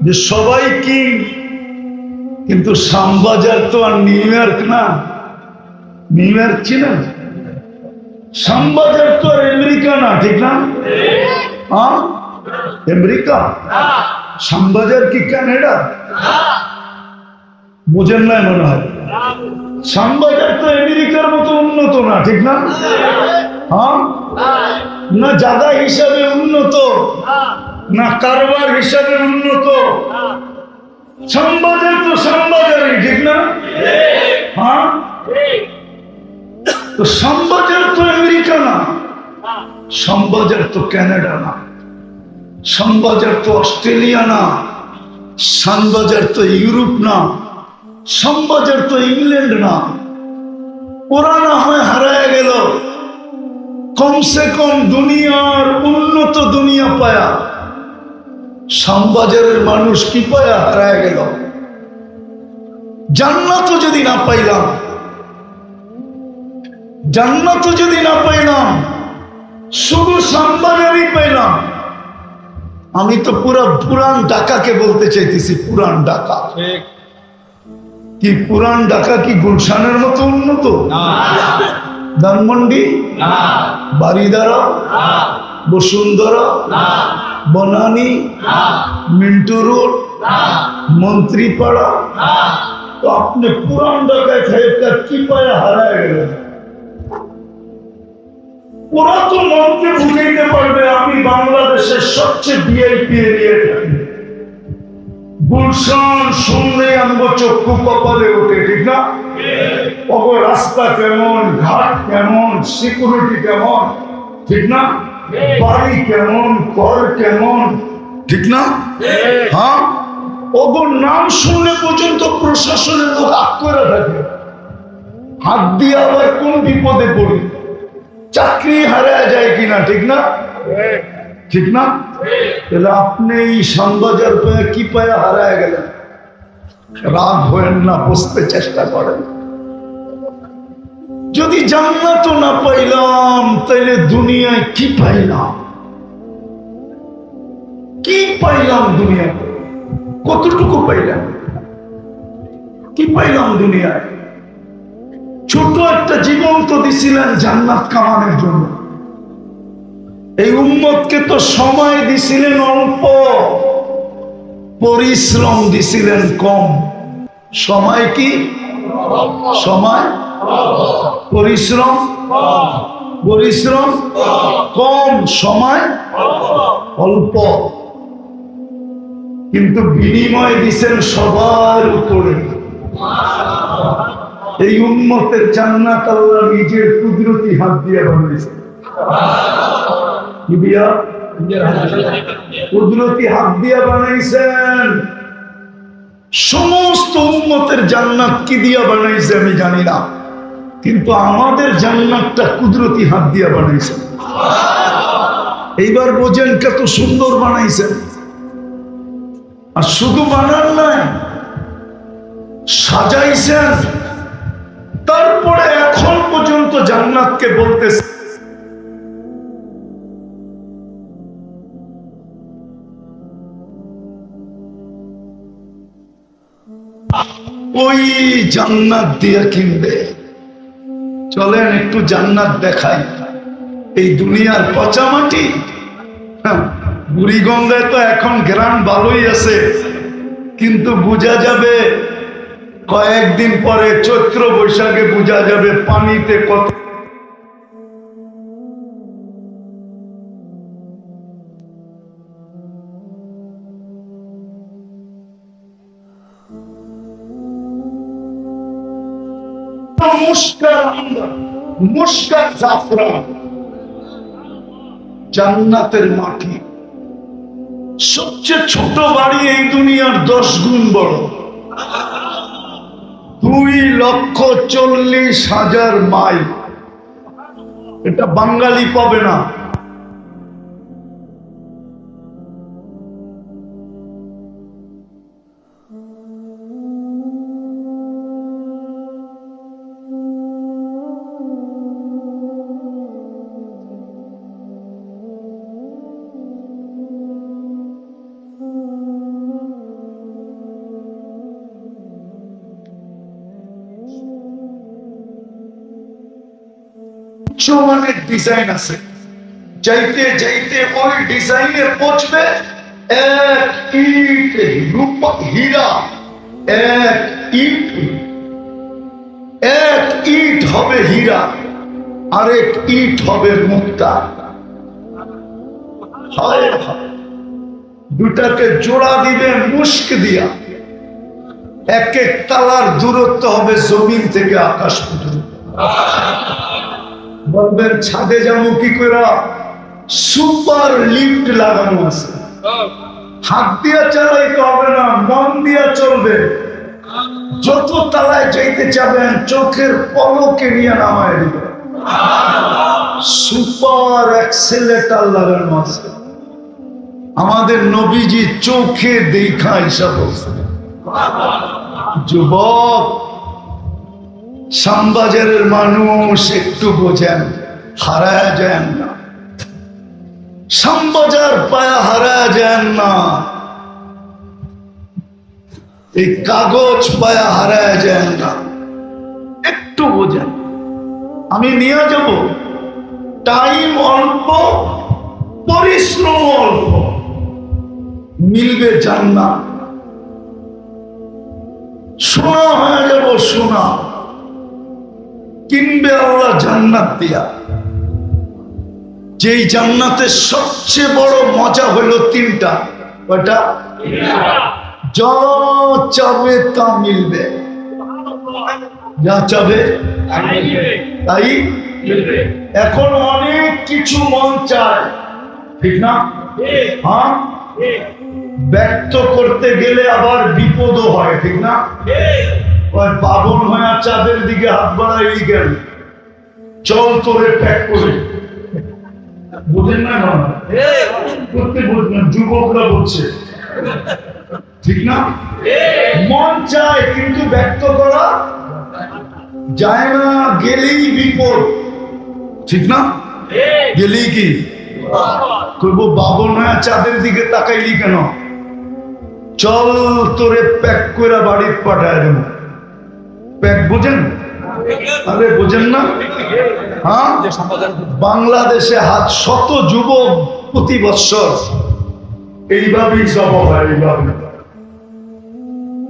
যে সবাই কি, কিন্তু শ্যামবাজার তো আর নিউ ইয়র্ক না। নিউ ইয়র্ক চিনেন? শ্যামবাজার তো আর আমেরিকা না, ঠিক না? হ্যাঁ, আমেরিকা। শ্যামবাজার কি কানাডা? বুঝেন না মনে হয়। শ্যামবাজার তো আমেরিকার মতো উন্নত না, ঠিক না? হ্যাঁ, না জায়গা হিসাবে উন্নত, না কারবার হিসাবে উন্নত। শ্যামবাজার তো শ্যামবাজারই, ঠিক না? হ্যাঁ, তো শ্যামবাজার তো আমেরিকা না, শ্যামবাজার তো কানাডা না, শ্যামবাজার তো অস্ট্রেলিয়া না, শ্যামবাজার তো ইউরোপ না, শ্যামবাজার তো ইংল্যান্ড না। ওরা না হয় হারায় গেল, কমসে কম দুনিয়ার উন্নত দুনিয়া পায়া, শ্যামবাজারের মানুষ কি পায়া হারায় গেল? জান্নাত যদি না পাইলাম, জান্নাত যদি না পাইলাম, শুধু শ্যামবাজারই পাইলাম। আমি তো পুরান ঢাকাকে বলতে চাইতেছি, পুরান ঢাকা। কি পুরান ঢাকা কি গুলশানের মতো উন্নত? ধানমন্ডি, বারিধারা, বসুন্ধরা, বনানী, মিন্টু রোড, মন্ত্রীপাড়া, তো আপনি পুরান ঢাকায় খাইটা কি পায়ে হারায় গেলেন? ওরা তো মনকে বুঝাইতে পারবে আমি বাংলাদেশের সবচেয়ে ভিআইপি এরিয়ায় থাকি। গুলশান শুনলে আমার চক্ষু কপালে ওঠে, ঠিক না? রাস্তা কেমন, ঘাট কেমন, সিকিউরিটি কেমন, ঠিক না? বাড়ি কেমন, ঘর কেমন, ঠিক না? হ্যাঁ, ওগর নাম শুনলে পর্যন্ত প্রশাসনের লোক আগ করে থাকে, হাত দিয়ে আবার কোন বিপদে পড়ি, চাকরি হারায় যায় কিনা, ঠিক না? ঠিক না? তাহলে আপনি এই শ্যামবাজার পেয়ে কি পায়ে হারায় গেলেন? রাগ হয়েন না, বুঝতে চেষ্টা করেন। যদি জান্নাত না পাইলাম তাইলে দুনিয়ায় কি পাইলাম? কি পাইলাম দুনিয়াতে? কতটুকু পাইলাম? কি পাইলাম দুনিয়ায়? ছোট একটা জীবন তো দিছিলেন জান্নাত কামানোর জন্য। এই উম্মতকে তো সময় দিছিলেন অল্প, পরিশ্রম দিছিলেন কম। সময় কি? সময়, পরিশ্রম, পরিশ্রম কম, সময় অল্প, কিন্তু বিনিময় দিছেন সবার উপরে। এই উম্মতের জান্নাত আল্লাহ নিজের কুদরতি হাত দিয়ে বানিয়েছেন। কি দিয়া? কুদরতি হাত দিয়ে বানাইছেন। সমস্ত উম্মতের জান্নাত কি দিয়া বানাইছে আমি জানি না, কিন্তু আমাদের জান্নাতটা কুদরতি হাত দিয়ে বানাইছেন। এইবার বোঝেন কত সুন্দর বানাইছেন। আর শুধু বানান নাই, সাজাইছেন। তারপরে এখন পর্যন্ত জান্নাতকে বলতেছে ওই জান্নাত দিয়ে কিনবে। চলেন একটু জান্নাত দেখাই। এই দুনিয়ার পচা মাটি, বুড়িগঙ্গায় তো এখন গ্রাম ভালোই আছে, কিন্তু বোঝা যাবে কয়েকদিন পরে, চৈত্র বৈশাখে বোঝা যাবে পানিতে কত। মুস্কার জাফরান জান্নাতের মাটি। সবচেয়ে ছোট বাড়ি এই দুনিয়ার 10 গুণ বড়। 2,40,000 মাইল। এটা বাঙালি পাবে না। অনেক ডিজাইন আছে, যাইতে যাইতে ওই ডিজাইনে পৌঁছবে। এক ইট রূপা হীরা, এক ইট হবে হীরা, আরেক ইট হবে মুক্তা। দুটাকে জোড়া দিবে মুস্ক দিয়া। এক এক তালার দূরত্ব হবে জমিন থেকে আকাশ পর্যন্ত। বলবেন ছাদে যাবো কি করে? সুপার লিফট লাগানো আছে, হাত দিয়া চালাইতে হবে না, মন দিয়া চলবে। যত তালায় যাইতে চাবেন চোখের পলকে নিয়ে নামায় দিবে। সুপার অ্যাক্সেলেটর লাগানো আছে। আমাদের নবীজি চোখে দেখা হিসাব বলছে। যুবক, শ্যামবাজারের মানুষ একটু বোঝেন, হারায় যান না। শ্যামবাজার পায়া হারায় যান না, এই কাগজ পায়া হারায় যান না। একটু বোঝেন। আমি নিয়ে যাব, টাইম অল্প, পরিশ্রম অল্প, মিলবে জান্নাত। সোনা হয়ে যাব, সোনা কিনবে আল্লাহ জান্নাত দিয়া। যেই জান্নাতের সবচেয়ে বড় মজা হইল 3টা। ওটা যা চাবে তা মিলবে। যা চাবে তাই। এখন অনেক কিছু মন চায়, ঠিক না? হ্যাঁ, ব্যক্ত করতে গেলে আবার বিপদও হয়, ঠিক না? ওই পাগল হয়ে চাঁদের দিকে হাত বাড়াই গেল, চল তোরে প্যাক করে। বুঝেন না? করতে বলছেন, যুবকরা বলছে, ঠিক না? মন চায় কিন্তু ব্যক্ত করা যায় না, গেলেই বিপদ, ঠিক না? গেলেই কি করবো? বাবন হয়ে চাঁদের দিকে তাকাইলি কেন? চল তোরে প্যাক করে বাড়ির পাঠায় দেব। প্যাক বোঝেন? আরে বোঝেন না? হ্যাঁ, বাংলাদেশে হাত শত যুবক প্রতি বৎসর এইভাবেই জবাব হয়। এইভাবে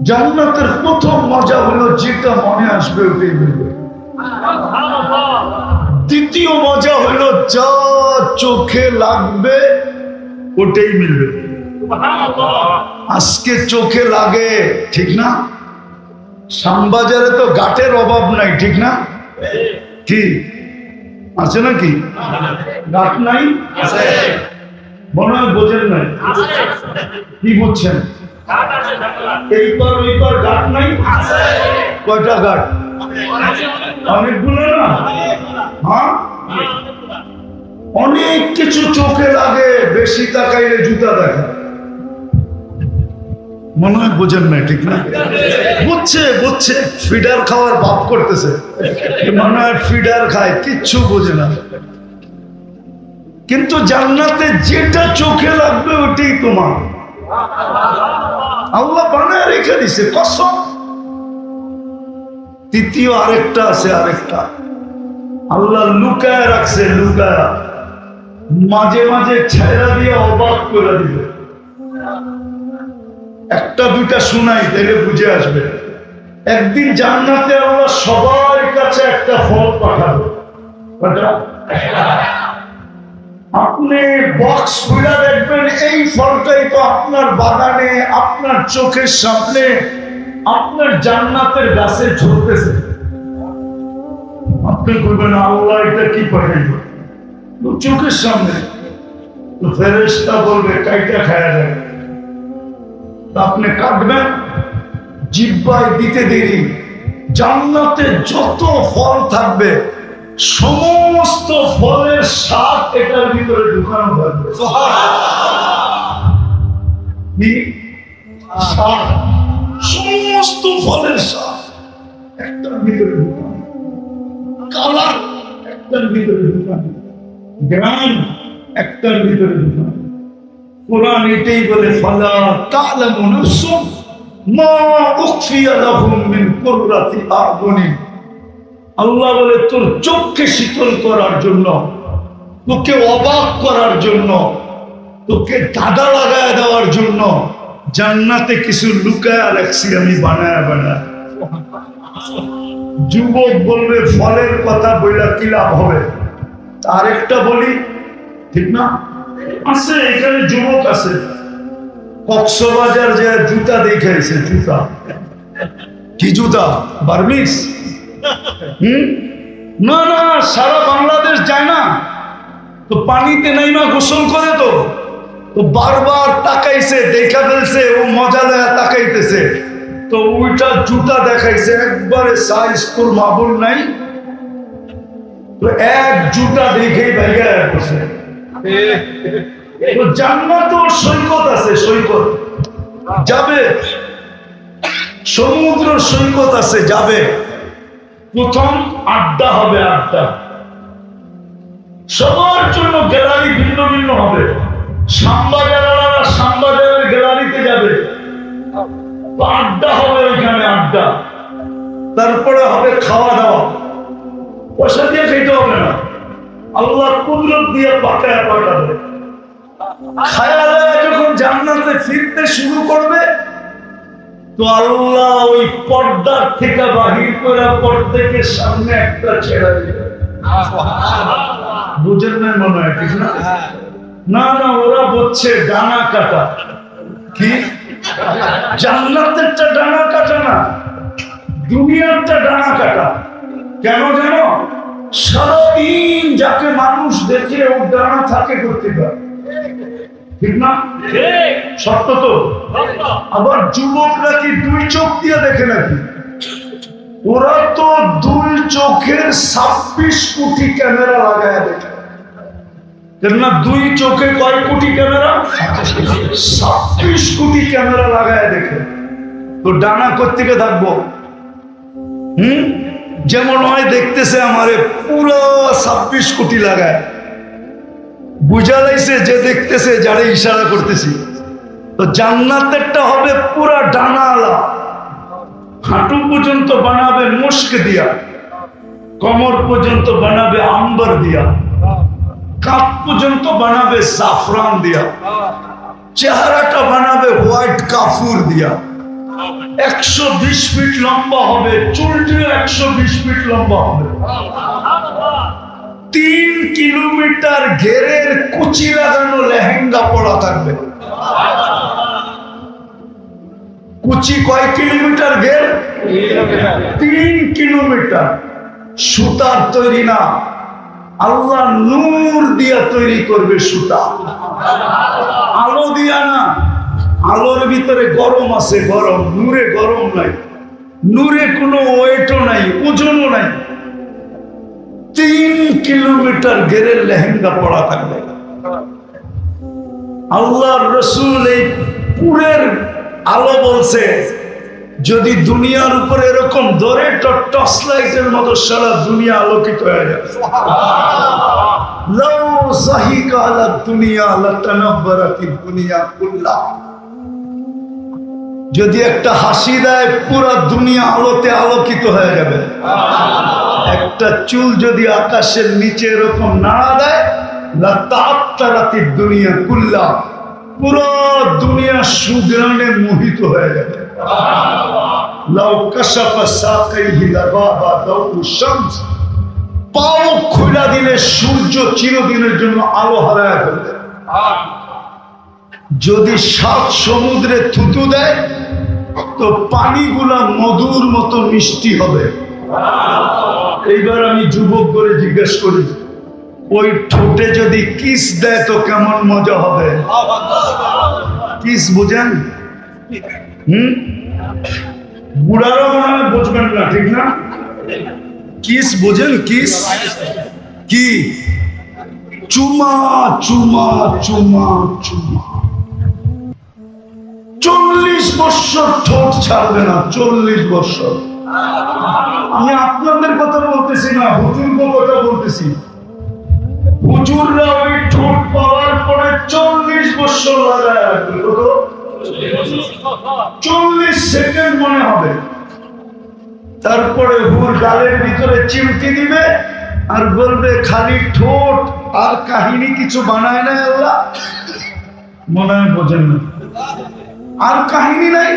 জান্নাতের প্রথম মজা হলো যেটা মনে আসবে ওটাই মিলবে। দ্বিতীয় মজা হলো যা চোখে লাগবে ওটাই মিলবে। আজকে চোখে লাগে, ঠিক না? শ্যামবাজারে তো ঘাটের অভাব নাই, ঠিক না? কি আছে নাকি? ঘাট নাই? মনে হয় বোঝেন নাই। কি বুঝছেন? এইবার ওইবার ঘাট নাই? কয়টা ঘাট? অনেকগুলো না? হ্যাঁ, অনেক কিছু চোখে লাগে, বেশি তাকাইলে জুতা দেখা। মনে হয় বোঝেন না, ঠিক না? বুঝছে বুঝছে, ফিডার খাওয়ার ভাব করতেছে, মনে হয় ফিডার খায়, কিচ্ছু বোঝে না। কিন্তু জান্নাতে যেটা চোখে লাগবে ওটাই তোমার। আল্লাহ বানায় রেখে দিছে কসম। তৃতীয় আরেকটা আছে, আরেকটা আল্লাহ লুকায় রাখছে, লুকায়, মাঝে মাঝে ছেড়া দিয়ে অবাক করে দিবে। একটা দুইটা শুনাই, তাইলে বুঝে আসবে। একদিন জান্নাতে আল্লাহ সবার কাছে একটা ফল পাঠাবে। আপনি বক্স খুলে দেখবেন, এই ফলটাই তো আপনার বাগানে, আপনার চোখের সামনে, আপনার জান্নাতের গাছে ঝরতেছে। আপনি করবেন আল্লাহ এটা কি পাঠাইল, চোখের সামনে। ফেরেশতা বলবে কাইটা খায়া যায়। আপনি কাটবেন, জিহ্বায় দিতে দেরি, জান্নাতে যত ফল থাকবে সমস্ত ফলের স্বাদ এটার ভিতরে ঢুকানো থাকবে। সমস্ত ফলের স্বাদ একটার ভিতরে ঢুকানো, কালার একটার ভিতরে ঢুকানো, গ্রাম একটার ভিতরে ঢুকানো। কোরআন এটাই বলে, ফালা তা'লামু নাফসুন মা উখফিয়া লাহুম মিন কুররাতি আ'য়ুনিন। আল্লাহ বলে তোর চোখকে শীতল করার জন্য, তোকে অবাক করার জন্য, তোকে দাদা লাগায় দেওয়ার জন্য জান্নাতে কিছু লুকায়া রাখছি আমি, বানায়া বানায়া। যুবক বলবে ফলের কথা বইলা কি লাভ হবে? আরেকটা বলি, ঠিক না? আছে এখানে যুবক আছে, কক্সবাজার যে জুতা দেখাইছে, জুতা কি জুতা? বার্মিস? না না, সারা বাংলাদেশ যায় না তো, পানিতে নাইমা গোসল করে তো বারবার তাকাইছে, দেখা ফেলছে, ও মজা দেয়া তাকাইতেছে, তো ওইটা জুতা দেখাইছে, একবারে সাইজ তোর মাবুল নাই, তো এক জুতা দেখেই ভাইয়া বসে। জান্নাতেও সৈকত আছে, সৈকত যাবে, সমুদ্র সৈকত আছে, যাবে। প্রথম আড্ডা হবে, আড্ডা সবার জন্য, গ্যালারি ভিন্ন ভিন্ন হবে। শ্যামবাজারেরা শ্যামবাজারের গ্যালারিতে যাবে, আড্ডা হবে ওইখানে, আড্ডা। তারপরে হবে খাওয়া দাওয়া, পয়সা দিয়ে খেতে হবে না, আল্লাহ কুদরত দিয়ে পাঠায় পাঠাবে। খায়ালে যখন জান্নাতে ফিরতে শুরু করবে তো আল্লাহ ওই পর্দার থেকে বাহির করে পর্দাকে সামনে একটা ছেড়ে দিবে। বুঝেন না মনে হয়, ঠিক না? না না, ওরা বলছে ডানা কাটা। কি? জান্নাতেরটা ডানা কাটা না, দুনিয়াটা ডানা কাটা। কেন জানো? সারাদিন যাকে মানুষ দেখে ও ডানা থাকে করতে পারে, ঠিক না? সত্য তো। আবার যুবকরা কি দুই চোখ দিয়ে দেখে নাকি? ওরা তো দুই চোখের 26 কোটি ক্যামেরা লাগায় দেখে। কেননা দুই চোখে কয় কোটি ক্যামেরা? 26 কোটি ক্যামেরা লাগায় দেখে। তো ডানা কোত্থেকে থাকবো? যেমন হয় দেখতেছে আমারে পুরো 26 কোটি লাগায়, বুঝা লাইছে যে দেখতেছে, যারা ইশারা করতেছি। তো জান্নাতেরটা হবে পুরা ডানাওয়ালা, হাঁটু পর্যন্ত বানাবে মুস্ক দিয়া, কোমর পর্যন্ত বানাবে আম্বার দিয়া, কাপ পর্যন্ত বানাবে জাফরান দিয়া, চেহারাটা বানাবে হোয়াইট কাফুর দিয়া, 120 ফিট লম্বা হবে, চুলটিও 120 ফিট লম্বা হবে, 3 কিলোমিটার ঘেরের কুচি লাগানো লেহেঙ্গা পরা থাকবে। কুচি কয় কিলোমিটার ঘের? 3 কিলোমিটার। সুতার তৈরি না, আল্লাহ নূর দিয়া তৈরি করবে সুতা, আলো দিয়া না। আলোর ভিতরে গরম আছে, গরম, নূরে গরম নাই, নূরে কোনো ওয়েটও নাই, ওজনও নাই। 3 কিলোমিটার ঘেরের লেহেঙ্গা পরা থাকবে। আল্লাহর রাসূল এই পুরের আলো বলছে, যদি দুনিয়ার উপরে এরকম ধরে টর্চ লাইটের মতো সারা দুনিয়া আলোকিত হয়ে যাবে। লাউ যাহিকা আলা দুনিয়া লাতানাব্বারাতিদ দুনিয়া কুল্লাহ। যদি একটা হাসি দেয় পুরো দুনিয়া আলোতে আলোকিত হয়ে যাবে। একটা চুল যদি আকাশের নিচে এরকম নাড়া দেয়, লাতাআত্তারাতিদ দুনিয়া কুল্লাহ, পুরো দুনিয়া সুগ্রাণে মোহিত হয়ে যাবে। লাউ কাশাফা সাকাইহি লাগাবা দাউ শামস, পাও খুলে দিলে সূর্য চিরদিনের জন্য আলো হারায় ফেলবে। যদি 7 সমুদ্রে থুতু দেয় তো পানিগুলা মধুর মতো মিষ্টি হবে। এইবার আমি যুবক করে জিজ্ঞেস করি, ওই ঠোঁটে যদি কিস দেয় তো কেমন মজা হবে? কিস বুঝেন? বুড়ারা মনে হয় বুঝবেন না, ঠিক না? কিস বুঝেন? কিস কি? চুমা চুমা চুমা চুমা। 40 বছর ঠোঁট ছাড়বে না, 40 বছর। আমি আপনাদের কথা বলতেছি না, হুজুরদের কথা বলতেছি। হুজুররা ওই ঠোঁট পাওয়ার পরে 40 বছর লাগায় রাখবে। কত? 40 সেকেন্ড মনে হবে। তারপরে হুর গালের ভিতরে চিমটি দিবে আর বলবে, খালি ঠোঁট আর কাহিনী কিছু বানায় না আল্লাহ। মনে হয় বোঝেন না, আর কাহিনী নাই,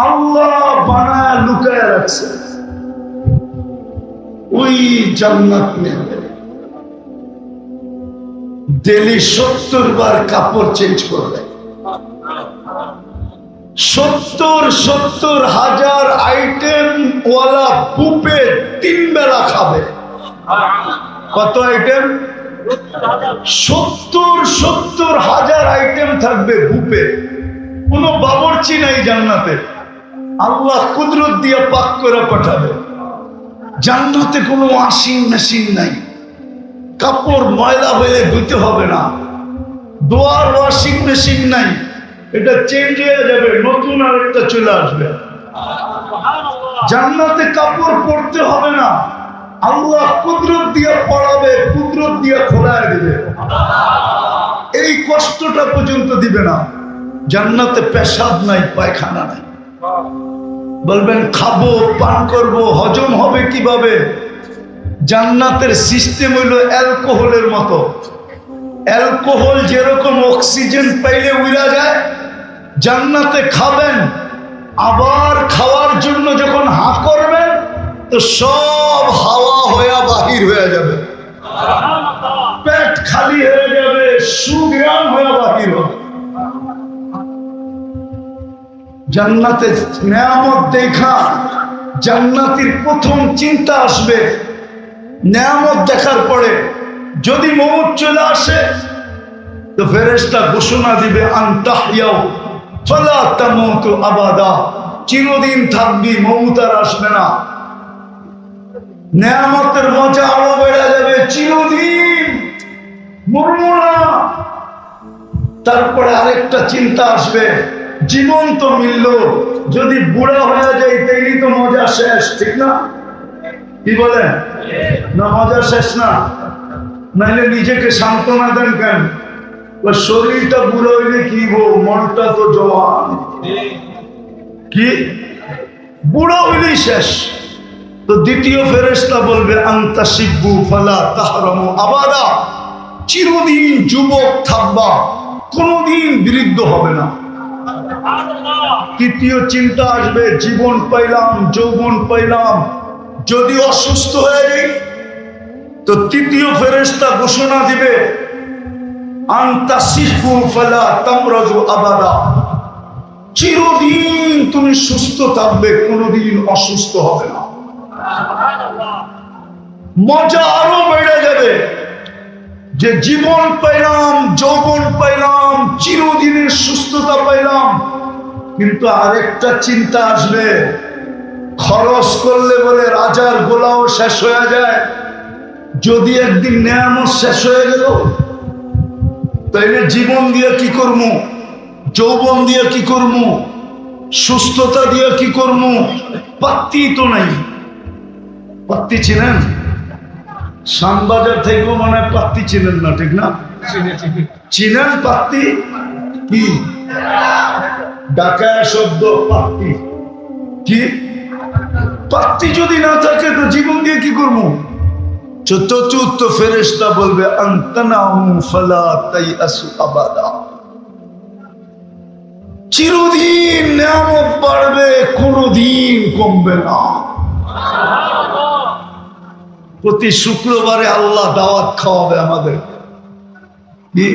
আল্লাহ বানায় লুকায় রাখছে। ওই জান্নাত নেবে, ডেলি 70 বার কাপড় চেঞ্জ করবে, 70,000 আইটেম ওয়ালা বুফে 3 বেলা খাবে। কত আইটেম? 70,000 আইটেম থাকবে বুফে। কোন বাবুর্চি নাই জান্নাতে, আল্লাহ কুদরত দিয়ে পাক করে পাঠাবে। জান্নাতে কোনো ওয়াশিং মেশিন নাই, কাপড় ময়লা হয়ে ধুতে হবে না, দোয়ার ওয়াশিং মেশিন নাই, এটা চেঞ্জ হয়ে যাবে, নতুন আরেকটা চলে আসবে। জান্নাতে কাপড় পরতে হবে না, আল্লাহ কুদরত দিয়ে পড়াবে, কুদরত দিয়ে খোলায় দিবে। এই কষ্টটা পর্যন্ত দিবে না। জান্নাতে পেশাব নাই, পায়খানা নাই। বলবেন খাবো, পান করব, হজম হবে কিভাবে? জান্নাতের সিস্টেম হইল অ্যালকোহলের মতো। অ্যালকোহল যেরকম অক্সিজেন পাইলে উড়া যায়, জান্নাতে খাবেন, আবার খাওয়ার জন্য যখন হা করবেন তো সব হাওয়া হয়ে বাহির হয়ে যাবে, পেট খালি হয়ে যাবে, সুগ্রাম হয়ে বাহির হবে। জান্নাতের নেয়ামত দেখা জান্নাতীর প্রথম চিন্তা আসবে, নেয়ামত দেখার পরে যদি মউত চলে আসে তো ফেরেশতা ঘোষণা দিবে আনতাহইয়াও ফালা তামুতু আবাদা, চিরদিন থাকবি, মউত আর আসবে না। নেয়ামতের মজা আরো বেড়ে যাবে, চিরদিন মরবো না। তারপরে আরেকটা চিন্তা আসবে, জীবন তো মিলল, যদি বুড়া হয়ে যায় তাইলে তো মজা শেষ, ঠিক না? কি বলেন? না মজা শেষ না? নাইলে নিজেকে সান্ত্বনা দেন কেন? শরীরটা বুড়ো হইলে কি গো, মনটা তো জওয়ান। কি বুড়ো হইলেই শেষ। তো দ্বিতীয় ফেরেশতা বলবে আনতা শিব্বু ফালা তাহরামু আবাদা, চিরদিন যুবক থাকবা, কোনদিন বৃদ্ধ হবে না। তৃতীয় চিন্তা আসবে, জীবন পাইলাম, যৌবন পাইলাম, যদি অসুস্থ হয়ে যাই তো তৃতীয় ফেরেশতা ঘোষণা দিবে আনতা শিব্বু ফালা তামরাজু আবাদা, চিরদিন তুমি সুস্থ থাকবে, কোনদিন অসুস্থ হবে না। মজা আরো বেড়ে যাবে যে জীবন পাইলাম, যৌবন পাইলাম, চিরদিনের সুস্থতা পাইলাম। কিন্তু আরেকটা চিন্তা আসবে, খরচ করলে বলে রাজার গোলাও শেষ হয়ে যায়, যদি একদিন নেয়ামত শেষ হয়ে গেল তাইলে জীবন দিয়ে কি করবো, যৌবন দিয়ে কি করবো, সুস্থতা দিয়ে কি করবো? পাত্তি তো নাই। পাত্তি চিনেন? শ্যামবাজার থেকেও মনে হয় পাত্তি চিনেন না, ঠিক না? চিনেন পাত্তি কি? ঢাকায় শব্দ পাত্তি। কি পাত্তি যদি না থাকে তো জীবন দিয়ে কি করবো? চতুর্থ ফেরেশতা বলবে আনতানাহু ফালা তাইআসু আবাদা, চিরদিন নেয়ামত বাড়বে, কোনদিন কমবে না। প্রতি শুক্রবারে আল্লাহ দাওয়াত খাওয়াবে আমাদের। কি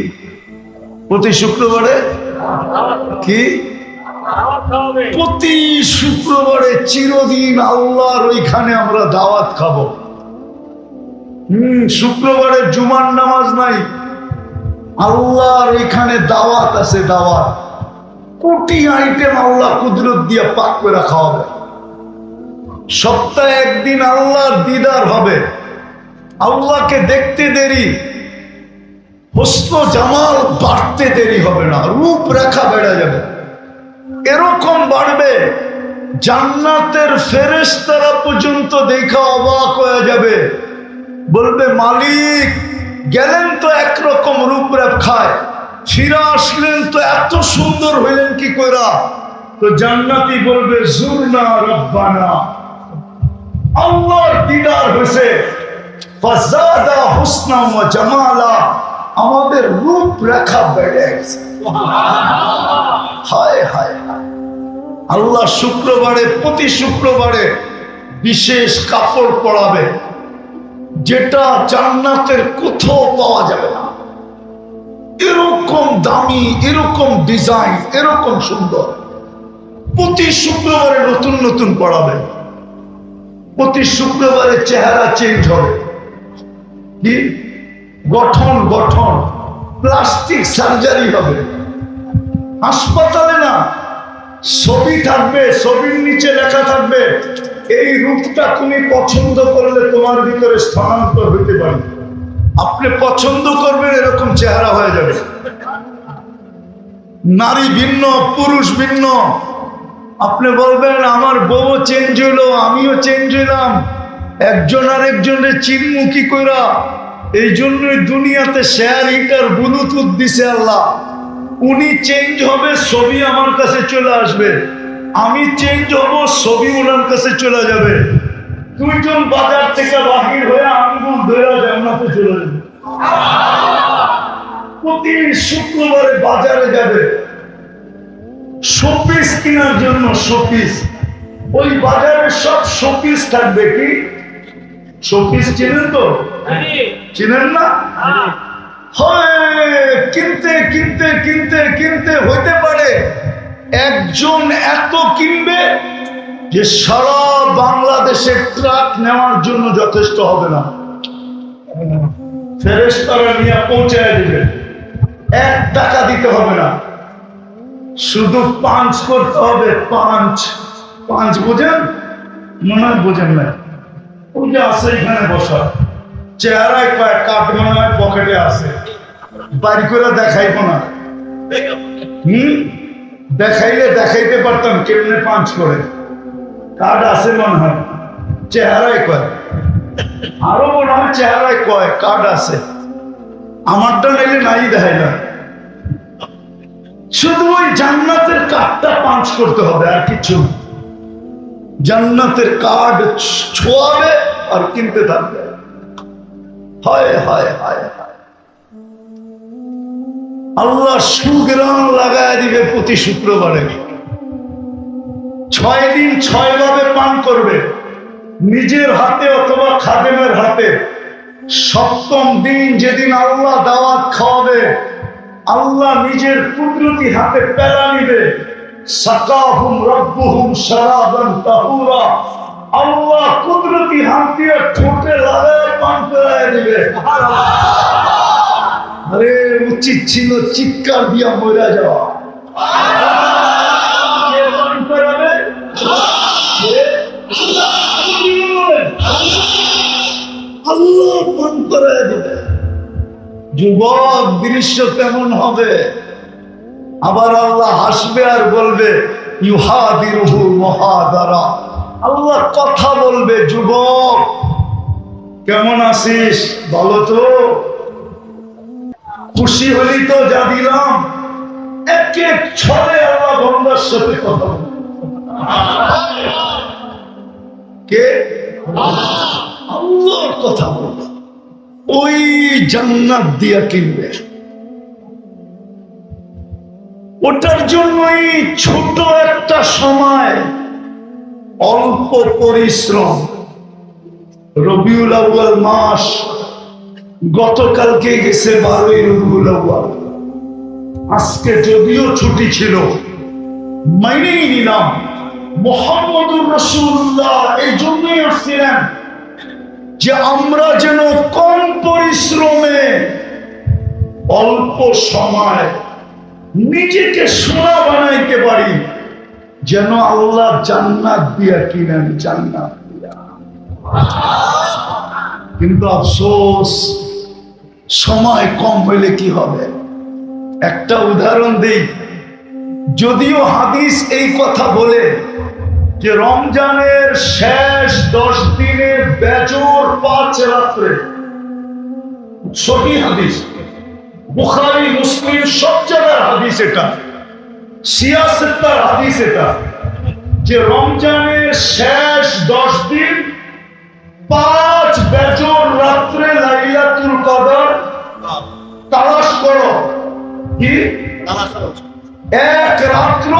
প্রতি শুক্রবারে? কি প্রতি শুক্রবারে চিরদিন আল্লাহর ওইখানে আমরা দাওয়াত খাবো। শুক্রবারে জুমার নামাজ নাই, আল্লাহর ওইখানে দাওয়াত আছে, দাওয়াত। কোটি আইটেম আল্লাহ কুদরত দিয়ে পাক করে খাওয়াবে। সপ্তাহে একদিন আল্লাহর দিদার হবে, আল্লাহকে দেখতে দেরি, হুসন জামাল বাড়তে দেরি হবে না, রূপরেখা বেড়ে যাবে। এরকম বাড়বে জান্নাতের ফেরেশতারা পর্যন্ত দেখা অবাক হয়ে যাবে, বলবে মালিক গেলেন তো একরকম রূপরেখায়, ফিরে আসলেন তো এত সুন্দর হইলেন কি কইরা? তো জান্নাতি বলবে জুরনা রব্বানা, আল্লাহর দিদার হয়েছে, ফাজাদা হুসনা ওয়া জামালা, আমাদের রূপরেখা বেড়ে গেছে। হায় হায় হায়। আল্লাহ শুক্রবারে, প্রতি শুক্রবারে বিশেষ কাপড় পরাবে, যেটা জান্নাতের কোথাও পাওয়া যাবে না। এরকম দামি, এরকম ডিজাইন, এরকম সুন্দর। প্রতি শুক্রবারে নতুন নতুন পড়াবে, প্রতি শুক্রবারে চেহারা চেঞ্জ হবে। কি গঠন গঠন, প্লাস্টিক সার্জারি হবে। হাসপাতালে না, ছবি থাকবে, ছবির নিচে লেখা থাকবে এই রূপটা তুমি পছন্দ করলে তোমার ভিতরে স্থানান্তর হইতে পারে। আপনি পছন্দ করবেন, এরকম চেহারা হয়ে যাবে। নারী ভিন্ন, পুরুষ ভিন্ন। আপনি বলবেন আমার বউ চেঞ্জ হইলো, আমিও চেঞ্জ হইলাম, একজন আর একজনের চিনমু কি কইরা? এই জন্যই দুনিয়াতে শেয়ার হিটার ব্লুটুথ দিছে আল্লাহ। উনি চেঞ্জ হবে, ছবি আমার কাছে চলে আসবে, আমি চেঞ্জ হব, ছবি ওনার কাছে চলে যাবে। দুইজন বাজার থেকে বাহির হয়ে আঙ্গুল ধরে জান্নাতে চলে যাবে। প্রতি শুক্রবারে বাজারে যাবে শোপিস কেনার জন্য, শোপিস। ওই বাজারে সব শোপিস থাকবে। কি শোপিস চিনেন তো? চিনেন না? হয় কিনতে কিনতে কিনতে কিনতে হইতে পারে একজন এত কিনবে যে সারা বাংলাদেশের ট্রাক নেওয়ার জন্য যথেষ্ট হবে না। ফেরেশতারা নিয়ে পৌঁছায় দিবে, 1 টাকা দিতে হবে না, শুধু পাঞ্চ করতে হবে। পাঞ্চ বোঝেন? মনে হয় বোঝেন না। ওই যে আছে এখানে বসা, চেহারায় কয়েক কাঠ মনে হয় পকেটে আছে, বাড়ি করে দেখাইবো না। দেখাইলে দেখাইতে পারতাম কেমনে পাঞ্চ করে। কার্ড আছে মনে হয়, চেহারায় কয়, আরো মনে হয় চেহারায় কয় কার্ড আছে। আমারটা নিলে নাই দেখাই না, শুধু ওই জান্নাতের কার্ডটা পাঞ্চ করতে হবে, আর কিছু না। জান্নাতের কার্ড ছোঁয়াবে আর কিনতে থাকবে। হায় হায় হায় হায়, আল্লাহ সুগ্রাম লাগায় দিবে প্রতি শুক্রবারে। 6 দিন 6 ভাবে পান করবে, নিজের হাতে অথবা খাদেমের হাতে। 7ম দিন যেদিন আল্লাহ দাওয়াত খাওয়াবে, আল্লাহ নিজের কুদরতি হাতে পেলা নিবে। সাকাহুম রাব্বুহুম শারাবান তাহুরা, আল্লাহ কুদরতি হাত দিয়ে ঠোঁটে লাগায় পান করায় দিবে। আরে উচিত ছিল চিৎকার দিয়া মরে যাওয়া। কে পান করাবে? আল্লাহ পান করায় দিবে। যুবক, দৃশ্য কেমন হবে? আবার আল্লাহ হাসবে আর বলবে ইউহাদিরুহু মুহাদারা। আল্লাহ কথা বলবে, যুবক কেমন আছিস, ভালো তো? খুশি হলি তো যা দিলাম? এক এক ছলে আল্লাহ বন্দার সাথে কথা বলবে। কে? আল্লাহর কথা বলবে। ওই জান্নাত দিয়া কিনবে। ওটার জন্যই ছোট একটা সময়, অল্প পরিশ্রম। রবিউল আউয়াল মাস গতকালকে গেছে 12ই রবিউল আউয়াল। আজকে যদিও ছুটি ছিল, মাইনেই নিলাম। মুহাম্মদুর রাসূলুল্লাহ এই জন্যই আসছিলেন যে আমরা যেন কম পরিশ্রমে অল্প সময় নিজেকে সোনা বানাইতে পারি, যেন আল্লাহ জান্নাত দিয়া কিনেন, জান্নাত দিয়া। কিন্তু আফসোস, সময় কম হইলে কি হবে? একটা উদাহরণ দেই। যদিও হাদিস এই কথা বলে যে রমজানের শেষ 10 দিনের বেজোর 5 রাত্রে, সহি হাদিস, বুখারী মুসলিম সব জায়গার হাদিস, এটা সিয়াসতের হাদিস, এটা যে রমজানের শেষ 10 দিন 5 বেজোর রাত্রে লাইলাতুল কদর তালাশ করো। কি? এক রাত্র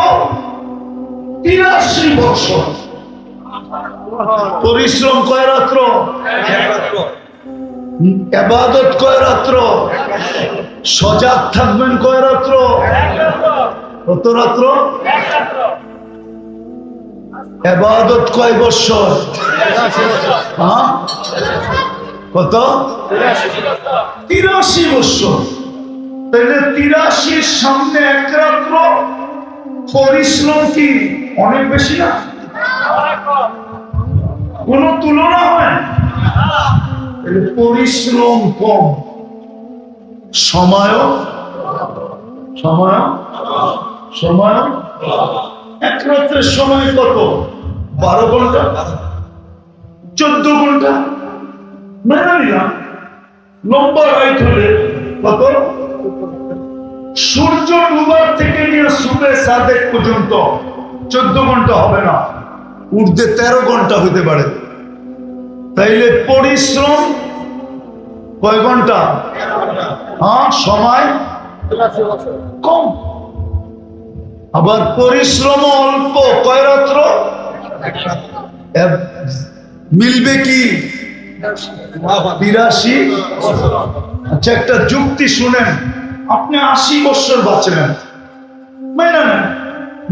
83 বছর পরিশ্রম। কয় রাত্র? ইবাদত কয় রাত্র? সজাগ থাকবেন কয় রাত্র? কত রাত্র? ইবাদত কয় বছর? হ্যাঁ, কত? 83 বছর। তাহলে 83 সামনে 1 রাত্র পরিশ্রম কি অনেক বেশি না? কোন তুলনা হয়? পরিশ্রম কম, সময় 1 রাত্রের সময় কত? 12 ঘন্টা, 14 ঘন্টা। মেনে নিলাম লম্বা রাইট হলে কত? সূর্য ডুবার থেকে নিয়ে সুবে সাদেক পর্যন্ত 14 ঘন্টা হবে না, উর্ধে 13 ঘন্টা হতে পারে। তাইলে পরিশ্রম কয় ঘন্টা? হ্যাঁ, সময় কম। আবার পরিশ্রম অল্প, কয় রাত্র? মিলবে কি? 82। আচ্ছা, একটা যুক্তি শুনেন। আপনি 80 বছর বাঁচলেন, মেনে নেন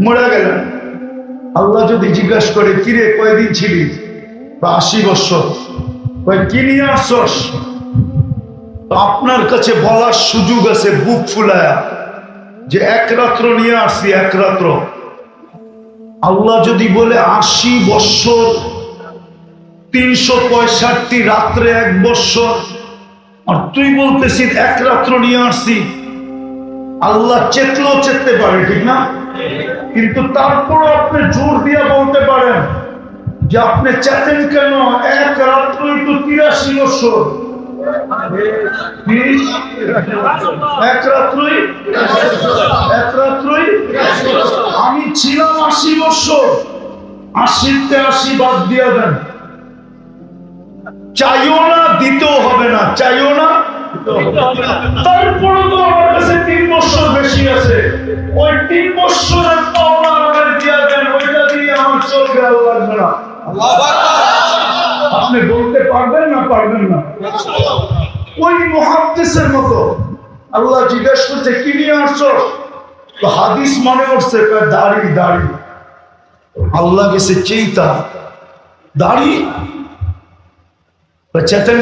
মরে গেলেন। আল্লাহ যদি জিজ্ঞাসা করে কিরে কয়দিন ছিলি, বা 80 বছর, কি নিয়ে আসছস, আপনার কাছে বলার সুযোগ আছে বুক ফুলায়া যে এক রাত্র নিয়ে আসছি, এক রাত্র। আল্লাহ যদি বলে 80 বৎসর 365 রাত্রে 1 বৎসর, আর তুই বলতেছিস এক রাত্র নিয়ে আসছি, আল্লাহ চেতলেও চেততে পারে, ঠিক না? কিন্তু তারপরও আপনি জোর দিয়ে বলতে পারেন যে আপনি চেতেন কেন, এক রাত্রই তো 83 বছর। এক রাত্রই, এক রাত্রই। আমি ছিলাম 80 বছর, 80-তে 80 বাদ দিয়ে দেন। চাইও না, দিতেও হবে না, চাইও না। তারপরে তো আমার কাছে 3 বছর বেশি আছে, ওই 3 বছরের পাওনা আমাদের দিয়ে দেন, ওইটা দিয়ে আমার চলবে, আর লাগবে না। আপনি বলতে পারবেন না, পারবেন না? ওই মুহাদ্দিসের মতো আল্লাহ জিজ্ঞেস করছে কি নিয়ে আসছো, তো হাদিস মনে করছে দাড়ি, দাড়ি। আল্লাহ গেছে চেতা দাড়ি, চেতেন